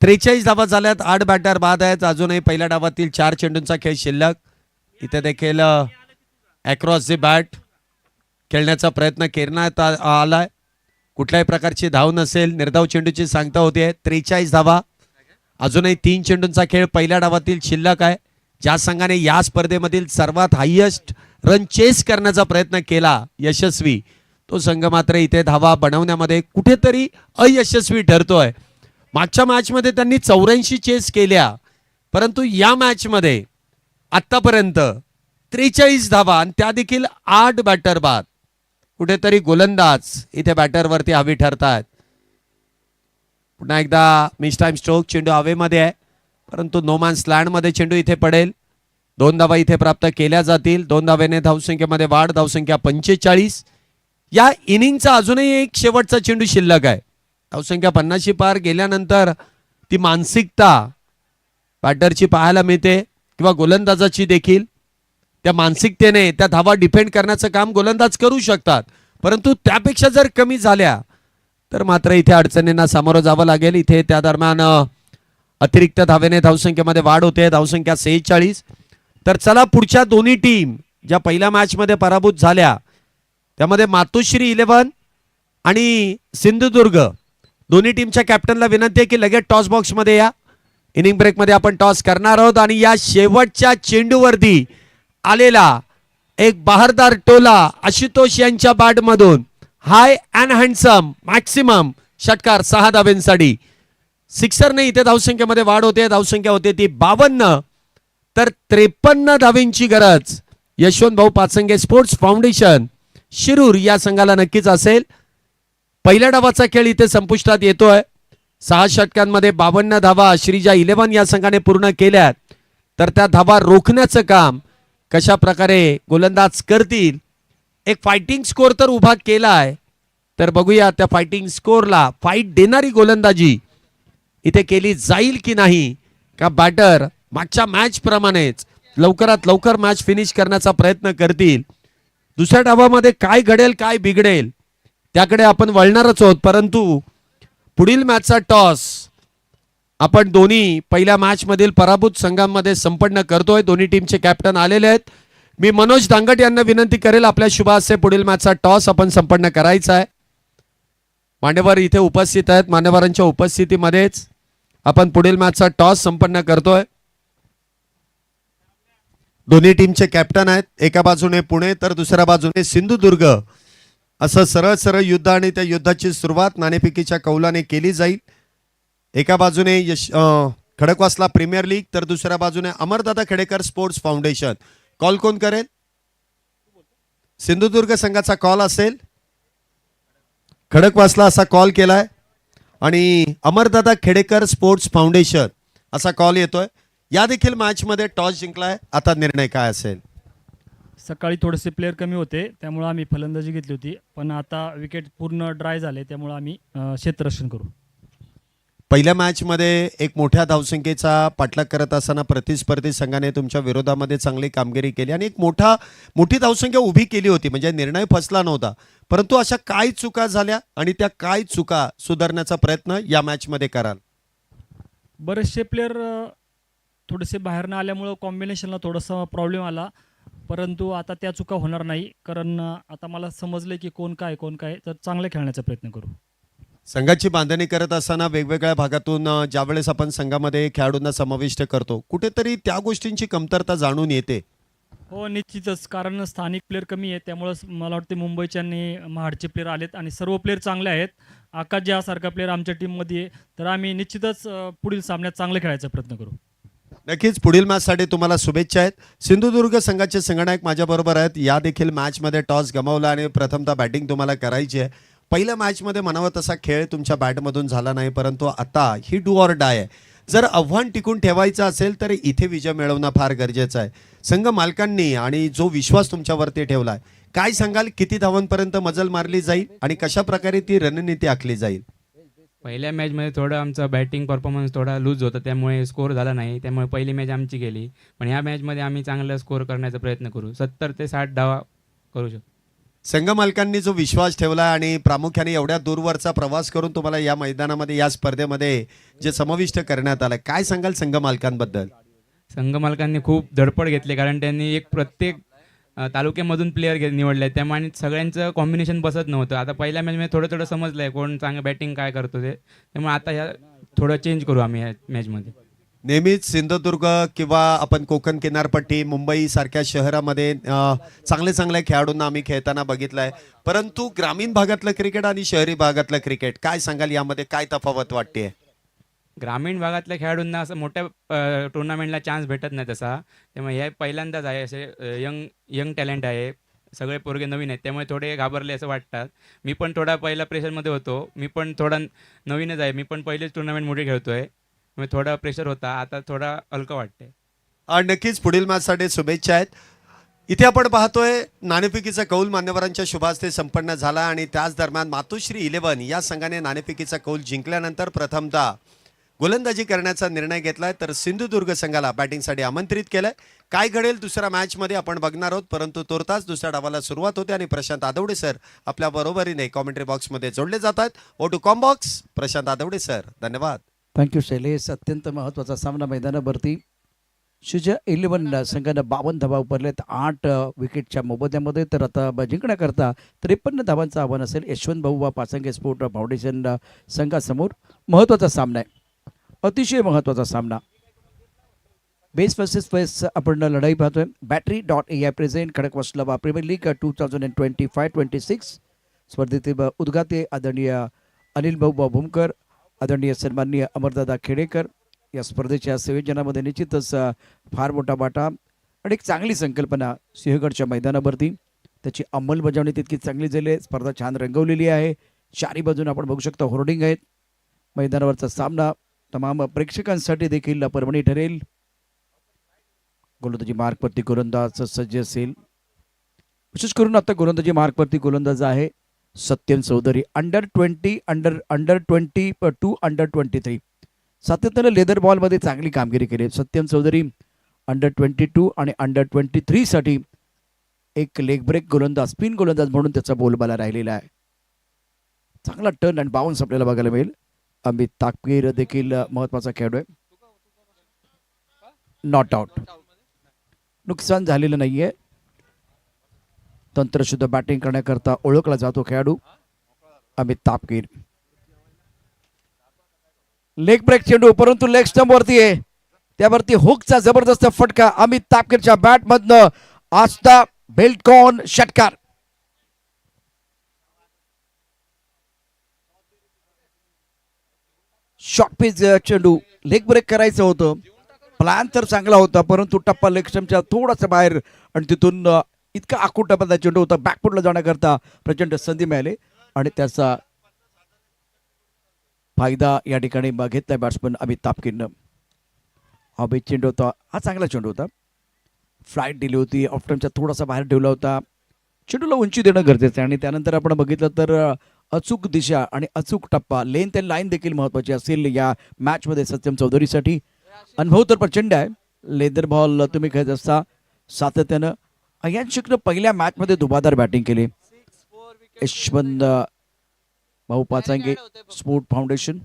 त्रेचाळीस धावा झाल्यात. 8 बॅटर बाद आहेत. अजूनही पहिल्या डावातील 4 चेंडूंचा खेळ शिल्लक. इथे देखील अक्रॉस द बॅट खेळण्याचा प्रयत्न करण्यात आलाय. कुठल्याही प्रकारची धाव नसेल. निर्धाव चेंडूची सांगता होते. 43 धावा. अजूनही 3 चेंडूंचा खेळ पहिल्या डावातील शिल्लक आहे. ज्या संघाने या स्पर्धेमधील सर्वात हायेस्ट रन चेस करण्याचा प्रयत्न केला यशस्वी, तो संघ मात्र इथे धावा बनवण्यामध्ये कुठेतरी अयशस्वी ठरतोय. मागच्या मॅच मध्ये त्यांनी 84 चेस केल्या परंतु या मॅच मध्ये आतापर्यंत 43 धावा आणि त्या देखील 8 बॅटर बाद. कुठेतरी गोलंदाज इथे बॅटरवरती हवी ठरतात. पुन्हा एकदा मिस टाइम स्ट्रोक. चेंडू हवेमध्ये आहे परंतु नो मॅन्स लँड मध्ये चेंडू इथे पडेल. 2 धावा इथे प्राप्त केल्या जातील. 2 धावेने धावसंख्येमध्ये वाढ. धावसंख्या 45. या इनिंगचा अजूनही एक शेवटचा चेंडू शिल्लक आहे. धावसंख्या 50 पार गेल्यानंतर ती मानसिकता बॅटरची पाहायला मिळते किंवा गोलंदाजाची देखील. त्या मानसिकतेने त्या धावा डिफेंड करण्याचं काम गोलंदाज करू शकतात परंतु त्यापेक्षा जर कमी झाल्या तर मात्र इथे अडचणींना सामोरं जावं लागेल. इथे त्या दरम्यान अतिरिक्त धावेने धावसंख्येमध्ये वाढ होते. धावसंख्या 46. तर चला पुढच्या दोन्ही टीम ज्या पहिल्या मॅच मध्ये पराभूत झाल्या त्यामध्ये मातोश्री 11 आणि सिंधुदुर्ग, दोन्ही टीमच्या कॅप्टनला विनंती आहे की लगेच टॉस बॉक्स मध्ये या. इनिंग ब्रेक मध्ये आपण टॉस करणार आहोत आणि या शेवटच्या चेंडूवरती आलेला एक बहारदार टोला आशुतोष यांच्या बॅट मधून हाय अँड हँडसम मॅक्सिमम षटकार 6 धावेंसाठी. सिक्सरने इथे धावसंख्येमध्ये वाढ होते. धावसंख्या होते ती 52. तर 53 धावेंची गरज यशवंत भाऊ पाचंगे स्पोर्ट्स फाउंडेशन शिरूर या संघाला नक्कीच असेल. पहिल्या डावाचा खेळ इथे संपुष्टात येतोय. 6 षटकांमध्ये 52 धावा श्रीजा 11 या संघाने पूर्ण केल्यात. तर त्या धावा रोखण्याचं काम कशा प्रकारे गोलंदाज करतील, एक फायटिंग स्कोर तर उभा केलाय. तर बघूया त्या फायटिंग स्कोरला फाईट देणारी गोलंदाजी इथे केली जाईल की नाही, का बॅटर मागच्या मॅच प्रमाणेच लवकरात लवकर मॅच फिनिश करण्याचा प्रयत्न करतील. दुसऱ्या डावामध्ये काय घडेल काय बिघडेल त्याकडे आपण वळणारच आहोत. परंतु पुढील मॅचचा टॉस आपण दोन्ही पहिल्या मॅच मधील पराभूत संघांमध्ये संपन्न करतोय. दोन्ही टीमचे कॅप्टन आलेले आहेत. मी मनोज दांगट यांना विनंती करेल आपल्या शुभ हस्ते पुढील मॅचचा टॉस आपण संपन्न करायचा आहे. मान्यवर इथे उपस्थित आहेत. मान्यवरांच्या उपस्थितीमध्येच आपण पुढील मॅचचा टॉस संपन्न करतोय. दोन्ही टीमचे कॅप्टन आहेत. एका बाजूने पुणे तर दुसऱ्या बाजूने सिंधुदुर्ग. असं सरळ सरळ युद्ध आणि त्या युद्धाची सुरुवात नाणेफेकीच्या कौलाने केली जाईल. एका बाजूने खडकवासला प्रीमियर लीग तर दुसऱ्या बाजूने अमरदादा खेडेकर स्पोर्ट्स फाउंडेशन. कॉल कोण करेल? सिंधुदुर्ग संघाचा कॉल असेल. खडकवासला असा कॉल केलाय आणि अमरदादा खेडेकर स्पोर्ट्स फाउंडेशन असा कॉल येतोय. या देखील मॅच मध्ये टॉस जिंकलाय. आता निर्णय काय असेल? सकाळी थोडेसे प्लेयर कमी होते त्यामुळे आम्ही फलंदाजी घेतली होती, पण आता विकेट पूर्ण ड्राय झाले त्यामुळे आम्ही क्षेत्ररक्षण करू. पहिल्या मॅच मध्ये एक मोठ्या धावसंख्येचा पाठलाग करत असताना प्रतिस्पर्धी संघाने तुमच्या विरोधामध्ये चांगली कामगिरी केली आणि एक मोठी धावसंख्या उभी केली होती, म्हणजे निर्णय फसला नव्हता. परंतु अशा काय चुका झाल्या आणि त्या काय चुका सुधारण्याचा प्रयत्न या मॅच मध्ये कराल? बरेचसे प्लेयर थोडेसे बाहेर न आल्यामुळं कॉम्बिनेशनला थोडासा प्रॉब्लेम आला, परंतु आता त्या चुका होणार नाही. कारण आता मला समजलं की कोण काय तर चांगले खेळण्याचा प्रयत्न करू. संघाची बांधणी करत असताना वेगवेगळ्या भागातून ज्यावेळेस आपण संघामध्ये खेळाडूंना समाविष्ट करतो कुठेतरी त्या गोष्टींची कमतरता जाणून येते. हो निश्चितच, कारण स्थानिक प्लेयर कमी आहे त्यामुळं मला वाटते मुंबईचे आणि महाडचे प्लेयर आलेत आणि सर्व प्लेयर चांगले आहेत. आकाश ज्यासारखा प्लेयर आमच्या टीममध्ये आहे, तर आम्ही निश्चितच पुढील सामन्यात चांगले खेळायचा प्रयत्न करू. नक्कीच पुढील मॅचसाठी तुम्हाला शुभेच्छा आहेत. सिंधुदुर्ग संघाचे संघनायक माझ्याबरोबर आहेत. या देखील मॅचमध्ये टॉस गमावला आणि प्रथमतः बॅटिंग तुम्हाला करायची आहे. पहिल्या मॅचमध्ये म्हणावा तसा खेळ तुमच्या बॅटमधून झाला नाही, परंतु आता ही डू ऑर डाय आहे. जर आव्हान टिकून ठेवायचं असेल तर इथे विजय मिळवणं फार गरजेचं आहे. संघ मालकांनी आणि जो विश्वास तुमच्यावरती ठेवलाय, काय सांगाल? किती धावांपर्यंत मजल मारली जाईल आणि कशा प्रकारे ती रणनीती आखली जाईल? पहिल्या मॅचमध्ये थोडं आमचा बॅटिंग परफॉर्मन्स थोडा लूज होता त्यामुळे स्कोअर झाला नाही, त्यामुळे पहिली मॅच आमची गेली. पण ह्या मॅचमध्ये आम्ही चांगला स्कोअर करण्याचा प्रयत्न करू. 70 ते 60 धावा करू शकतो. संघ मालकांनी जो विश्वास ठेवला आणि प्रामुख्याने एवढ्या दूरवरचा प्रवास करून तुम्हाला या मैदानामध्ये या स्पर्धेमध्ये जे समाविष्ट करण्यात आलं, काय सांगाल संघ मालकांबद्दल? संघ मालकांनी खूप धडपड घेतली, कारण त्यांनी एक प्रत्येक तालुक्यामधून प्लेयर निवडले, त्यामुळे सगळ्यांचं कॉम्बिनेशन बसत नव्हतं. आता पहिल्या मॅचमध्ये थोडं समजलं आहे कोण चांगलं बॅटिंग काय करतो ते, त्यामुळे आता ह्या थोडं चेंज करू आम्ही ह्या मॅचमध्ये. नेहमीच सिंधुदुर्ग किंवा आपण कोकण किनारपट्टी मुंबई सारख्या शहरामध्ये चांगल्या खेळाडूंना आम्ही खेळताना बघितलंय, परंतु ग्रामीण भागातलं क्रिकेट आणि शहरी भागातलं क्रिकेट काय सांगाल? यामध्ये काय तफावत वाटते? ग्रामीण भागातल्या खेळाडूंना असं मोठ्या टुर्नामेंटला चान्स भेटत नाही तसा, त्यामुळे हे पहिल्यांदाच आहे. असे यंग टॅलेंट आहे, सगळे पोरगे नवीन आहेत, त्यामुळे थोडे घाबरले असं वाटतात. मी पण थोडा पहिला प्रेशरमध्ये होतो, मी पण थोडा नवीनच आहे, मी पण पहिलेच टुर्नामेंट मोठी खेळतोय, त्यामुळे थोडा प्रेशर होता, आता थोडा हलकं वाटतंय. नक्कीच पुढील मॅचसाठी शुभेच्छा आहेत. इथे आपण पाहतोय नाणेफेकीचा कौल मान्यवरांच्या शुभास्ते संपन्न झाला आणि त्याच दरम्यान मातोश्री 11 या संघाने नाणेफेकीचा कौल जिंकल्यानंतर प्रथमतः गोलंदाजी करण्याचा निर्णय घेतलाय, तर सिंधुदुर्ग संघाला बॅटिंगसाठी आमंत्रित केलंय. काय घडेल दुसऱ्या मॅचमध्ये आपण बघणार आहोत, परंतु तोरताच दुसऱ्या डावाला सुरुवात होते आणि प्रशांत आदवडे सर आपल्या बरोबरीने कॉमेंट्री बॉक्समध्ये जोडले जातात. ओ to com box Prashant Adawade sir, धन्यवाद. थँक्यू शैलेश. अत्यंत महत्त्वाचा सामना मैदानावरती. शुजा 11 संघानं 52 धावा उरलेत 8 विकेटच्या मोबदल्यामध्ये. तर आता जिंकण्याकरता 53 धावांचं आव्हान असेल यशवंत भाऊ वा पाचंगे स्पोर्ट फाउंडेशन संघासमोर. महत्त्वाचा सामना आहे, अतिशय महत्त्वाचा सामना. बेस वर्सेस फेस आपण लढाई पाहतोय. Battery.ai present Khadakwasla premier league 2025-26 स्पर्धेतील उद्घाते आदरणीय अनिल भाऊ भूमकर, आदरणीय सन्माननीय अमरदादा खेडेकर. या स्पर्धेच्या संयोजनामध्ये निश्चितच फार मोठा वाटा आणि एक चांगली संकल्पना सिंहगडच्या मैदानावरती. त्याची अंमलबजावणी तितकी चांगली झाली आहे. स्पर्धा छान रंगवलेली आहे. चारी बाजूने आपण बघू शकता होर्डिंग आहेत. मैदानावरचा सामना तमाम प्रेक्षकांसाठी देखील पर्वणी ठरेल. गोलंदाजी मार्कवरती गोलंदाज सज्ज असेल. विशेष करून आता गोलंदाजी मार्कवरती गोलंदाज आहे Satyam Chaudhary. Under 20 to under 23 सातत्यानं लेदर बॉलमध्ये चांगली कामगिरी केली सत्यम चौधरी. अंडर 22 आणि अंडर 23 साठी एक लेग ब्रेक गोलंदाज स्पिन गोलंदाज म्हणून त्याचा बोलबाला राहिलेला आहे. चांगला टर्न आणि बाउन्स आपल्याला बघायला मिळेल. अमित तापकीर देखील महत्वाचा खेळाडू आहे. नॉट आउट, नुकसान झालेलं नाहीये. तंत्रशुद्ध बॅटिंग करण्याकरता ओळखला जातो खेळाडू अमित तापकीर. लेग ब्रेक चेंडू परंतु लेग स्टंप वरती आहे. त्यावरती हुकचा जबरदस्त फटका अमित तापकीरच्या बॅट मधनं. आस्था बेल्टकॉन षटकार. शॉर्ट पिच चेंडू लेग ब्रेक करायचं होतं. प्लॅन तर चांगला होता परंतु टप्पा लेग स्टंपच्या थोडासा बाहेर आणि तिथून इतका आखूड टप्पा चेंडू होता. बॅकफुटला जाण्याकरता प्रचंड संधी मिळाली आणि त्याचा फायदा या ठिकाणी घेतलाय बॅट्समन अमित तापकीरनं. हा बेस चेंडू होता, हा चांगला चेंडू होता. फ्लाईट दिली होती, ऑफ्टनच्या थोडासा बाहेर ठेवला होता. चेंडूला उंची देणं गरजेचं आहे आणि त्यानंतर आपण बघितलं तर अचूक दिशा आणि अचूक टप्पा लेंथ अँड लाईन देखील महत्वाची असेल या मॅचमध्ये सत्यम चौधरीसाठी. अनुभव तर प्रचंड आहे. लेदर बॉल तुम्ही खेळत असता सातत्यानं. अय्यांशिकनं पहिल्या मॅचमध्ये धुबादार बॅटिंग केली. यशवंत भाऊ पाचांगे स्पोर्ट फाउंडेशन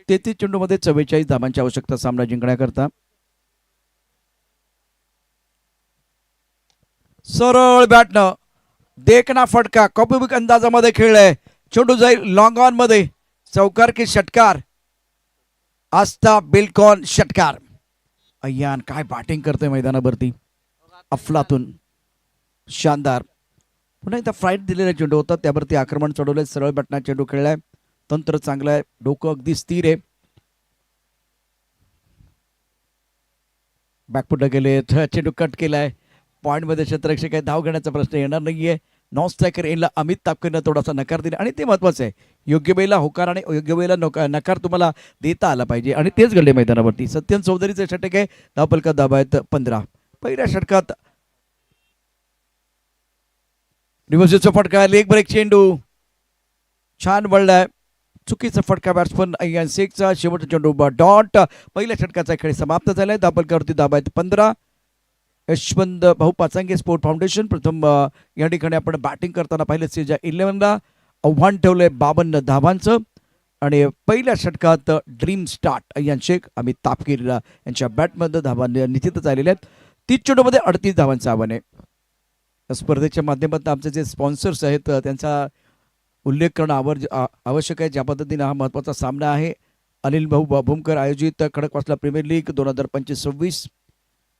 33 चेंडूमध्ये 44 धावांची आवश्यकता सामना जिंकण्याकरता. सरळ बॅटनं देखना फटका कौटुंबिक अंदाजामध्ये खेळलाय. चेंडू जाईल लॉंग ऑन मध्ये. चौकार की षटकार. आस्था बेल्टकॉन षटकार. अय्यान काय बॅटिंग करतोय मैदानावरती. अफलातून शानदार. पुन्हा एकदा फ्लाईट दिलेला चेंडू होता त्यावरती आक्रमण चढवलंय. सरळ बॅटना चेंडू खेळलाय. तंत्र चांगलं आहे. डोकं अगदी स्थिर आहे. बॅकफुटला गेले. चेंडू कट केलाय. पॉइंट मध्ये क्षेत्ररक्षक आहे. धाव घेण्याचा प्रश्न येणार नाहीये. नॉन स्ट्रायकर येईल अमित तापकीरनं थोडासा नकार दिला आणि ते महत्वाचं आहे. योग्य वेळेला होकार आणि योग्य वेळेला नकार तुम्हाला देता आला पाहिजे आणि तेच घडले मैदानावरती. सत्यम चौधरीचे षटक आहे. धावफलका धाबा आहेत 15. पहिल्या षटकात रिव्हर्सचा फटका लेग ब्रेक चेंडू छान वळलाय. चुकीचा फटका बॅट्समन अय्यान शेखचा. शेवटचा चेंडू डॉट. पहिल्या षटकाचा खेळ समाप्त झालाय. धावफलकावरती धाबा आहेत 15. यशवंत भाऊ पाचांगे स्पोर्ट फाउंडेशन प्रथम या ठिकाणी आपण बॅटिंग करताना पाहिलं स्टेज 11ला आव्हान ठेवलंय 52 धावांचं आणि पहिल्या षटकात ड्रीम स्टार्ट अय्यान शेख अमित तापकीर यांच्या बॅटमध्ये धावा निश्चितच आलेल्या आहेत. 30 चेंडूमध्ये 38 धावांचं आव्हान आहे. या स्पर्धेच्या माध्यमातून आमचे जे स्पॉन्सर्स आहेत त्यांचा उल्लेख करणं आवश्यक आहे. ज्या पद्धतीने हा महत्त्वाचा सामना आहे. अनिल भाऊ भूमकर आयोजित Khadakwasla premier league 2025-26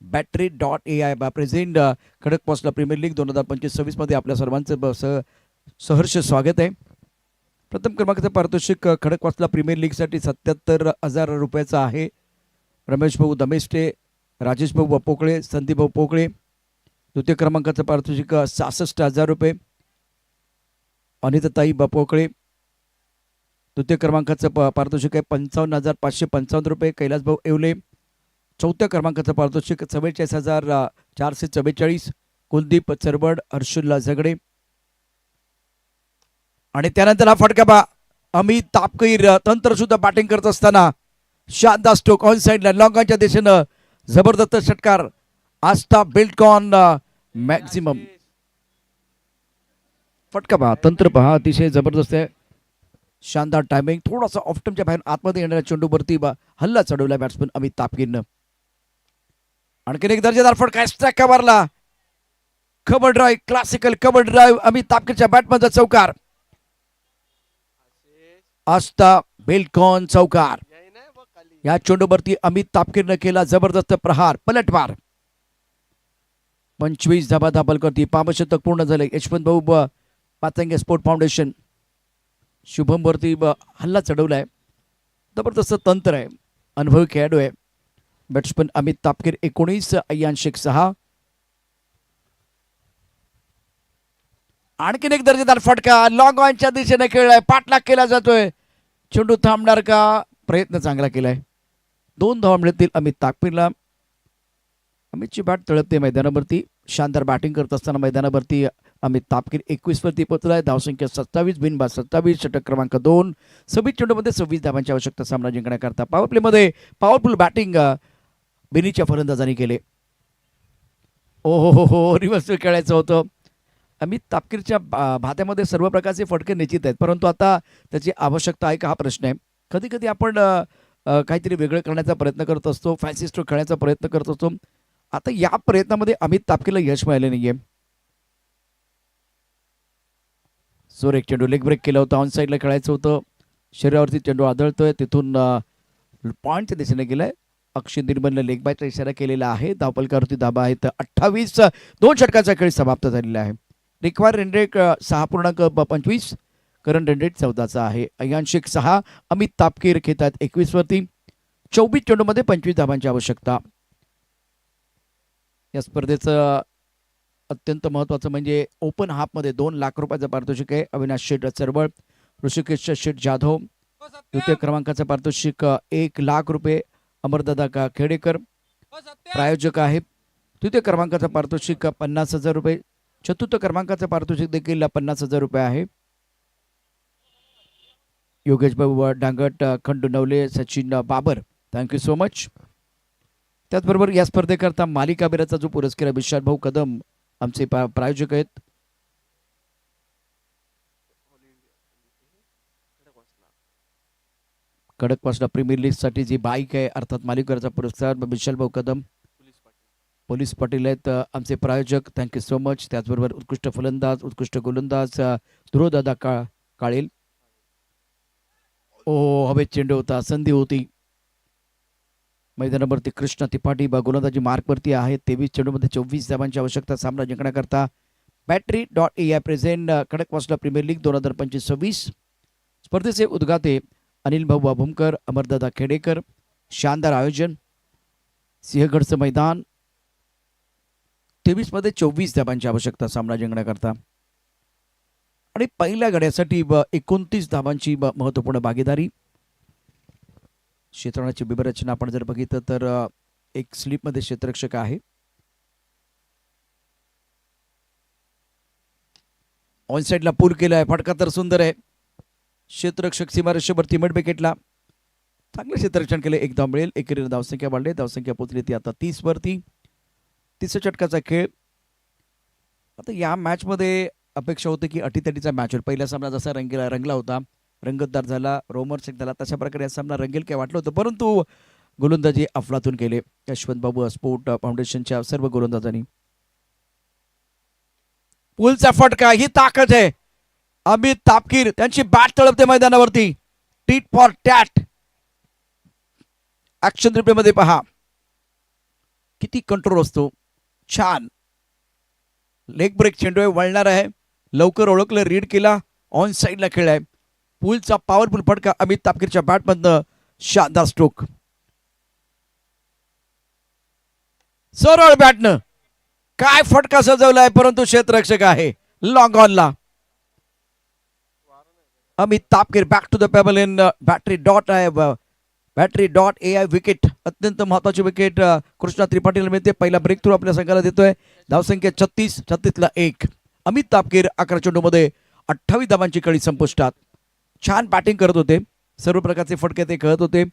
Battery.ai present Khadakwasla premier league 2025-26 मध्ये आपल्या सर्वांचं सहर्ष स्वागत आहे. प्रथम क्रमांकाचं पारितोषिक खडकवासला प्रीमियर लीगसाठी 77,000 रुपयाचं आहे. रमेश भाऊ दमेष्टे, राजेश भाऊ पोकळे, संदीप भाऊ पोकळे. द्वितीय क्रमांकाचं पारितोषिक 66,000 रुपये अनिताताई पोकळे. तृतीय क्रमांकाचं पारितोषिक आहे 55,555 रुपये कैलास भाऊ येवले. चौथ्या क्रमांकाचं पारितोषिक 44,444 कुलदीप चरबड हर्षुल्ला झगडे. आणि त्यानंतर हा फटका अमित तापकीर तंत्र सुद्धा बॅटिंग करत असताना शानदार स्ट्रोक ऑन साइडला लॉंगांच्या दिशेनं जबरदस्त षटकार. आस्था बेल्टकॉन मॅक्झिमम फटका पहा. तंत्र पहा अतिशय जबरदस्त आहे. शानदार टायमिंग. थोडासा ऑफ्टनच्या बाहेर आतमध्ये येणाऱ्या चेंडूवरती हल्ला चढवला बॅट्समन अमित तापकीरनं. आणखीन एक दर्जेदार फटका स्ट्राईक मारला. Cover drive classical cover drive Amit तापकीरच्या बॅटमध्ये चौकार. आस्था बेल्टकॉन चौकार. या चेंडूवरती अमित तापकीरनं केला जबरदस्त प्रहार पलटवार. 25 धाबा धाबलकरती 5 शतक पूर्ण झाले. यशवंत भाऊ पाचांगे स्पोर्ट फाउंडेशन शुभम वरती हल्ला चढवलाय. जबरदस्त तंत्र आहे. अनुभवी खेळाडू आहे. बॅट्समन अमित तापकीर 19 अय्यान शेख 6. आणखीन एक दर्जेदार फटका लॉंग ऑनच्या दिशेने खेळलाय, पाठलाग केला जातोय. चेंडू थांबणार का? प्रयत्न चांगला केलाय. 2 धावा मिळतील अमित ताकपीरला. अमितची बॅट तळपते मैदानावरती. शानदार बॅटिंग करत असताना मैदानावरती अमित तापकीर 21 वरती पोहोचलाय. धावसंख्या 27, बिनबाद 27, षटक क्रमांक 2. 26 चेंडूमध्ये 26 धावांची आवश्यकता सामना जिंकण्याकरता. पॉवर प्लेमध्ये पॉवरफुल बॅटिंग बिनीच्या फलंदाजांनी केले. ओ हो हो, रिव्हर्स खेळायचं होतं. अमित तापकीरच्या भात्यामध्ये सर्व प्रकारचे फटके निश्चित आहेत, परंतु आता त्याची आवश्यकता आहे का हा प्रश्न आहे. कधी कधी आपण काहीतरी वेगळं करण्याचा प्रयत्न करत असतो, फॅन्सी स्ट्रोक खेळण्याचा प्रयत्न करत असतो. आता या प्रयत्नामध्ये अमित तापकीरला यश मिळाले नाहीये. जोर एक चेंडू लेग ब्रेक केला होता, ऑन साईडला खेळायचं होतं. शरीरावरती चेंडू आदळतोय, तिथून पॉईंटच्या दिशेने गेलाय. अक्षय निर्मलने लेग बायचा इशारा केलेला आहे. धावपलकावरती धाबा आहेत 28. 2 षटकाचा खेळ समाप्त झालेला आहे. Require run rate 6.25, current run rate 14चा आहे. अय्यान शेख 6, अमित तापकीर खेळतात 21 वरती. 24 चेंडूमध्ये 25 धावांची आवश्यकता. या स्पर्धेचं अत्यंत महत्त्वाचं म्हणजे ओपन हाफमध्ये 2 लाख रुपयाचं पारितोषिक आहे. अविनाश शेठ चरबळ, ऋषिकेश शेठ जाधव. द्वितीय क्रमांकाचं पारितोषिक 1 लाख रुपये अमरदादा खेडेकर प्रायोजक आहे. तृतीय क्रमांकाचं पारितोषिक 50,000 रुपये. चतुर्थ क्रमांकाचं पारितोषिक देखील 50,000 रुपये आहे. Yogesh Bhau Dangat, Khandu Navale, Sachin Babar, thank you so much. त्याचबरोबर या स्पर्धेकरता मालिका बिराचा जो पुरस्कार आहे, विशाल भाऊ कदम आमचे प्रायोजक आहेत. खडकवासला प्रीमियर लीग साठी जी बाईक आहे, अर्थात मालिकेचा पुरस्कार विशाल भाऊ कदम, पोलीस पाटील आहेत आमचे प्रायोजक, थँक्यू सो मच. त्याचबरोबर उत्कृष्ट फलंदाज, उत्कृष्ट गोलंदाज ध्रुवदादा काळेल. ओ हवेत चेंडू होता, संधी होती. मैदानावरती कृष्णा त्रिपाठी गोलंदाजी मार्कवरती आहे. 23 चेंडूमध्ये 24 धावांची आवश्यकता सामना जिंकण्याकरता. Battery.ai present Khadakwasla premier league 2025-26. स्पर्धेचे उद्घाते अनिल भाऊ वाभुमकर, अमरदादा खेडेकर. शानदार आयोजन. सिंहगडचं मैदान. 23 मध्ये 24 धावांची आवश्यकता सामना जिंकण्याकरता. आणि पहिल्या गड्यासाठी 29 धावांची महत्त्वपूर्ण भागीदारी. क्षेत्ररक्षणाची बिबरचना आपण जर बघितलं तर एक स्लिपमध्ये क्षेत्ररक्षक आहे. ऑन साईडला पूल केलाय, फटका तर सुंदर आहे. क्षेत्ररक्षक सीमारेषेवरती मिड विकेटला चांगलं क्षेत्ररक्षण केलं. 1 धाव मिळेल. एकेरीने धावसंख्या वाढली, धावसंख्या पोहोचली ती आता 30 वरती. 30 षटकाचा खेळ. आता या मॅचमध्ये अपेक्षा होती की अटीतटीचा मॅच होईल. पहिला सामना जसा रंगला होता, रंगतदार झाला, रोमर्सिक झाला, तशा प्रकारे हा सामना रंगेल काय वाटलं होतं, परंतु गोलंदाजी अफलातून केले यशवंत बाबू स्पोर्ट फाउंडेशनच्या सर्व गोलंदाजांनी. पुलचा फटका, ही ताकद आहे. अमित तापकीर त्यांची बॅट तळपते मैदानावरती. Tit for tat. Action replay मध्ये पहा किती कंट्रोल असतो. छान लेग ब्रेक चेंडू आहे, वळणार आहे. लवकर ओळखलं, रीड केला, ऑन साईडला खेळलाय. पुलचा पॉवरफुल फटका अमित तापकीरच्या बॅटमधनं. शानदार स्ट्रोक. सरळ बॅटनं काय फटका सजवलाय, परंतु क्षेत्ररक्षक आहे लॉंग ऑनला. Amit Tapkir back to the pebble in Battery.ai wicket. अत्यंत महत्वाची विकेट कृष्णा त्रिपाठीला मिळते. पहिला ब्रेक थ्रू आपल्या संघाला देतोय. धावसंख्या 36ला 1. अमित तापकीर 11 चेंडूमध्ये 28 धावांची कळी संपुष्टात. छान बॅटिंग करत होते, सर्व प्रकारचे फटके ते खेळत होते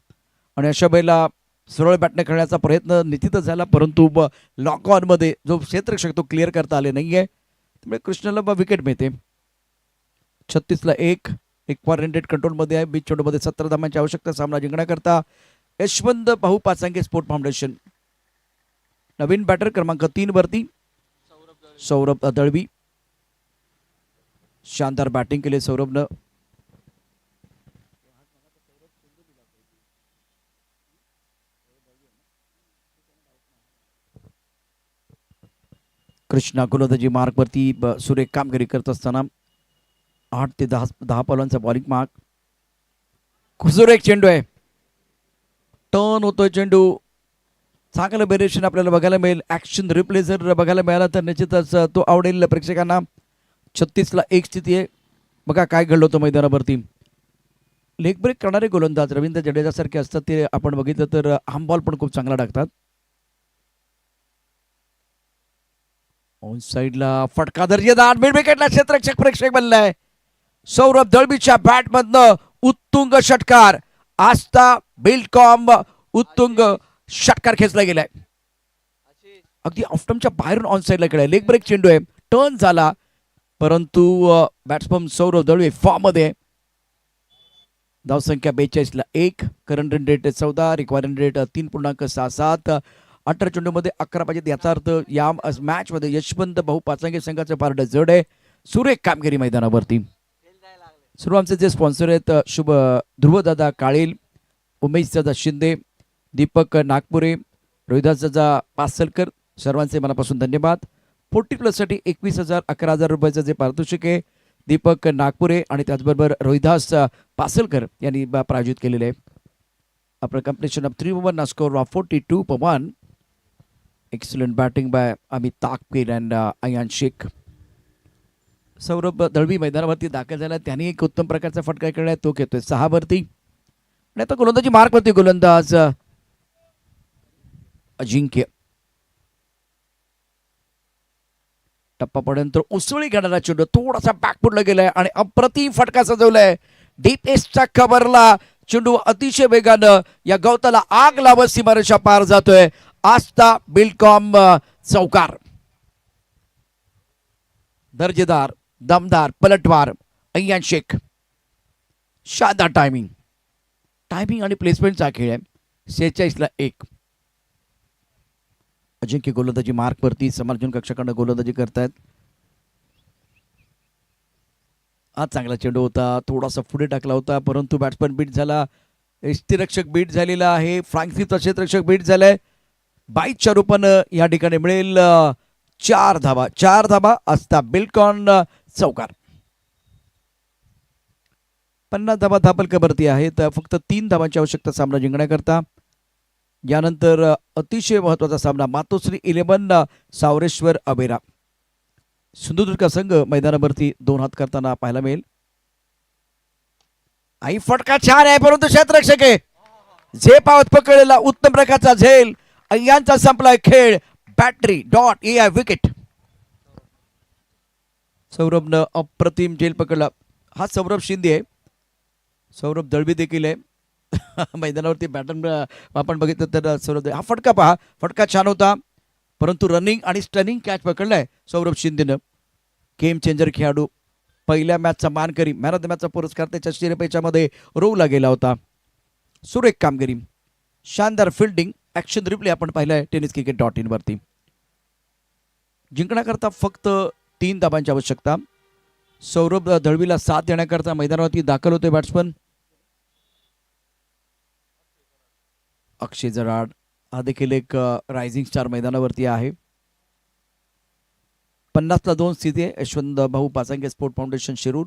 आणि अशा वेळेला सरळ बॅटने खेळण्याचा प्रयत्न निश्चितच झाला, परंतु लॉक ऑन मध्ये जो क्षेत्ररक्षक तो क्लिअर करता आले नाहीये, त्यामुळे कृष्णाला विकेट मिळते. 36ला 1. एक रन रेट कंट्रोलमध्ये आहे. 20 चेंडूमध्ये 17 धावांची आवश्यकता सामना जिंकण्याकरता. यशवंत भाऊ पाचंगे स्पोर्ट फाउंडेशन. नवीन बॅटर क्रमांक 3 वरती सौरभ दळवी. शानदार बॅटिंग केली सौरभनं. कृष्णा गोलंदाजी मार्कवरती सुरेख कामगिरी करत असताना 8 ते 10 पावलांचा बॉलिंग मार्क. सुरेख चेंडू आहे, टर्न होतोय चेंडू. चांगलं व्हेरिएशन आपल्याला बघायला मिळेल. ऍक्शन रिप्ले जर बघायला मिळाला तर निश्चितच तो आवडेल प्रेक्षकांना. 36ला 1 स्थिती आहे. बघा काय घडलं होतं मैदानावरती. लेग ब्रेक करणारे गोलंदाज रवींद्र जडेजासारखे असतात, ते आपण बघितलं तर आम बॉल पण खूप चांगला टाकतात. ऑन साईडला फटका दर्जेदार मिड विकेटला क्षेत्ररक्षक प्रेक्षक बनलाय. सौरभ दळवीच्या बॅटमधनं उत्तुंग षटकार. आस्था बिल्डकॉम उत्तुंग षटकार खेचला गेलाय. अगदी ऑफ्टमच्या बाहेरून ऑन साईडला खेळाय. लेग ब्रेक चेंडू आहे, टर्न झाला, परंतु बॅट्समन सौरभ दळवी फॉर्म मध्ये. धावसंख्या 42ला 1, current run rate 14, required run rate 3.67. 18 चेंडूमध्ये 11 पाहिजेत. याचा अर्थ या मॅच मध्ये यशवंत भाऊ पाचांगे संघाचं पारडं जड आहे. सुरेख कामगिरी मैदानावरती. सर्व आमचे जे स्पॉन्सर आहेत शुभ ध्रुवदादा काळील, उमेशदादा शिंदे, दीपक नागपुरे, रोहिदासदादा पासलकर, सर्वांचे मनापासून धन्यवाद. 40+ साठी 21,000 11,000 रुपयाचं जे पारितोषिक आहे दीपक नागपुरे आणि त्याचबरोबर रोहिदास पासलकर यांनी प्रायोजित केलेले आहे. आपलं completion of 3 score of 42 excellent batting by Amit Tapkir and Ayan Shaikh. Saurabh Dalvi मैदानावरती दाखल झाला. त्यांनी एक उत्तम प्रकारचा फटका खेळला, तो घेतोय 6 वरती. आणि आता गोलंदाजी मार्कवरती गोलंदाज अजिंक्य. टप्पा पडल्यानंतर उसळी घेणारा चेंडू थोडासा बॅकफुटला गेलाय आणि अप्रतिम फटका सजवलाय. डीप एसच्या कव्हरला चेंडू अतिशय वेगानं या गवताला आग लावत सीमारेषा पार जातोय. आस्था बिल्डकॉम चौकार. दर्जेदार दमदार पलटवार अय्यान शेख. शानदार टायमिंग आणि प्लेसमेंटचा खेळ आहे. 46ला 1. अजिंक्य गोलंदाजी मार्कवरती समालोचन कक्षाकडनं गोलंदाजी करतायत. हा चांगला चेंडू होता, थोडासा पुढे टाकला होता, परंतु बॅट्समन बीट झाला. यष्टिरक्षक बीट झालेला आहे. फ्रान्सिसचा क्षेत्ररक्षक बीट झालाय. 22च्या रूपानं या ठिकाणी मिळेल 4 धावा. असता बिल्डकॉन चौकार. 50 धावा धापलकावरती आहेत. फक्त 3 धावांची आवश्यकता सामना जिंकण्याकरता. यानंतर अतिशय महत्वाचा सामना मातोश्री 11 सावरेश्वर अबेरा. सिंधुदुर्ग संघ मैदानावरती 2 हात करताना पाहायला मिळेल. आई फटका छान आहे, परंतु क्षेत्ररक्षक आहे. झेपावत पकडलेला उत्तम प्रकारचा झेल. अय्यांचा संपलाय खेळ. Battery dot AI wicket. सौरभनं अप्रतिम झेल पकडला. हा सौरभ शिंदे आहे. सौरभ दळवी देखील आहे मैदानावरती. बॅटन आपण बघितलं तर सौरभ. हा फटका पहा, फटका छान होता, परंतु रनिंग आणि स्टनिंग कॅच पकडलाय सौरभ शिंदेनं. गेम चेंजर खेळाडू, पहिल्या मॅचचा मानकरी, मॅन ऑफ द मॅचचा पुरस्कार त्याच्या शिरेपेच्यामध्ये रोवला गेला होता. सुरेख कामगिरी, शानदार फिल्डिंग. ॲक्शन रिप्ले आपण पाहिलाय tenniscricket.in वरती. जिंकण्याकरता फक्त 3 धाबांची आवश्यकता. सौरभ दळवीला साथ देण्याकरता मैदानावरती दाखल होते बॅट्समन अक्षय जराड. हा देखील एक रायझिंग स्टार मैदानावरती आहे. 50ला 2 स्थिती आहे. Yashwant Bhau Pachange sport foundation Shirur.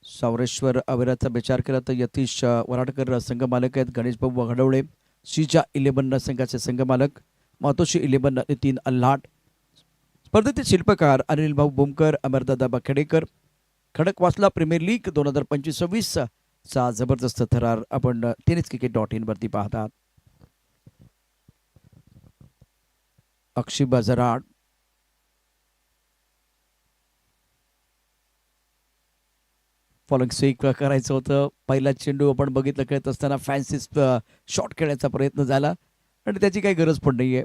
सावरेश्वर अवेराचा विचार केला तर यतीश वराडकर संघ मालक आहेत. गणेश भाऊ घडवळे शीजा 11 संघाचे संघ मालक. मातोश्री 11 नितीन अल्हाट. स्पर्धेतील शिल्पकार अनिल भाऊ बोमकर, अमरदादा बखेडेकर. खडकवासला प्रीमियर लीग 2025-26 चा जबरदस्त थरार आपण tenniscricket.in वरती पाहतात. अक्षय बजराड. फॉलोइंग स्वीप करायचं होतं. पहिला चेंडू आपण बघितलं खेळत असताना फॅन्सिस शॉट खेळण्याचा प्रयत्न झाला आणि त्याची काही गरज पण नाहीये.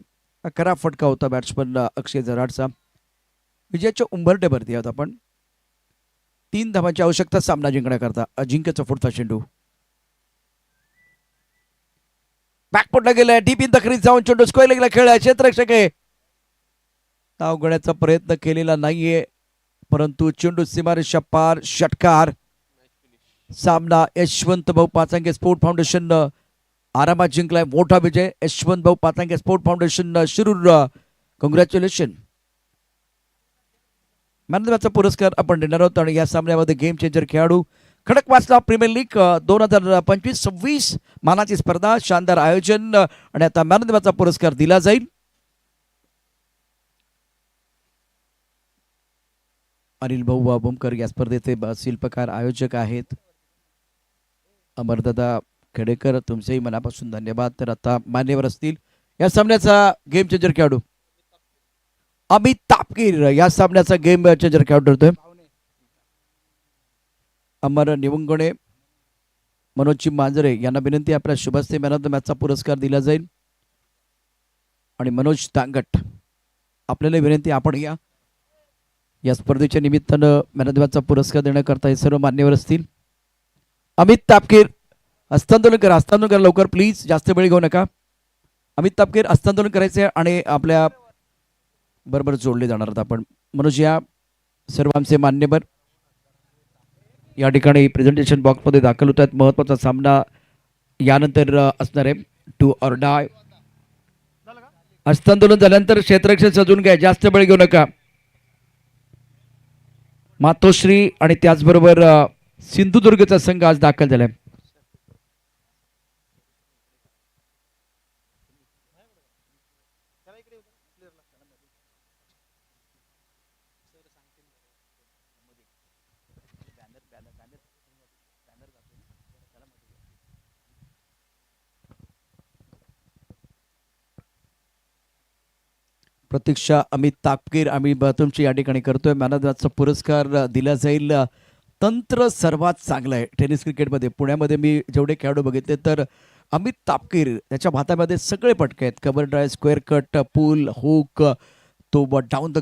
खरा फटका होता बॅट्समन अक्षय जराडचा. विजयाच्या उंबरठ्यावरती आहोत आपण. 3 धावांची आवश्यकता सामना जिंकण्याकरता. अजिंक्यचा पुढचा चेंडू बॅकफुटला गेलाय. डीप इन द क्रीज जाऊन चेंडू स्क्वेअर लेगला खेळलाय. क्षेत्ररक्षक आहे. धाव घेण्याचा प्रयत्न केलेला नाहीये, परंतु चेंडू सीमारेषा पार. षटकार. सामना यशवंत भाऊ पाचांगे स्पोर्ट फाउंडेशन आरामात जिंकलाय. मोठा विजय Yashwant Bhau Pachange sport foundation Shirur. Congratulation. Man of the मॅचचा पुरस्कार आपण देणार आहोत आणि या सामन्यामध्ये गेम चेंजर खेळाडू. खडकवासला प्रीमियर लीग 2025-26 मानाची स्पर्धा. शानदार आयोजन आणि आता मॅन ऑफ द मॅचचा पुरस्कार दिला जाईल. अनिल भाऊ वाबुमकर या स्पर्धेचे शिल्पकार आयोजक आहेत. अमरदादा खेडेकर तुमचेही मनापासून धन्यवाद. तर आता मान्यवर असतील या सामन्याचा गेम चेंजर खेळाडू अमित तापकीर या सामन्याचा गेम चेंजर खेळाडू ठरतोय. अमर निवंगणे मनोजची मांजरे यांना विनंती आपल्या शुभस्ते मॅन ऑफ द मॅचचा पुरस्कार दिला जाईल. आणि मनोज तांगट आपल्याला विनंती आपण या स्पर्धेच्या निमित्तानं मॅन ऑफ द मॅचचा पुरस्कार देण्याकरता हे सर्व मान्यवर असतील. अमित तापकीर हस्तांदोलन करा लवकर प्लीज, जास्त वेळ घेऊ नका. अमित तापकीर हस्तांदोलन करायचे आणि आपल्या बरोबर जोडले जाणार आहेत आपण. मनोज या सर्व आमचे मान्यवर या ठिकाणी प्रेझेंटेशन बॉक्समध्ये दाखल होत आहेत. महत्त्वाचा सामना यानंतर असणार आहे. To or die. हस्तांदोलन झाल्यानंतर क्षेत्ररक्षण सजवून घ्या, जास्त वेळ घेऊ नका. मातोश्री आणि त्याचबरोबर सिंधुदुर्गचा संघ आज दाखल झालाय. प्रतीक्षा अमित तापकीर आम्ही तुमची या ठिकाणी करतोय. मॅन ऑफ द मॅचचा पुरस्कार दिला जाईल. तंत्र सर्वात चांगलं आहे टेनिस क्रिकेटमध्ये. पुण्यामध्ये मी जेवढे खेळाडू बघितले तर अमित तापकीर त्याच्या भातामध्ये सगळे पटके आहेत. कव्हर ड्राय, स्क्वेअर कट, पूल, हुक, तो डाऊन द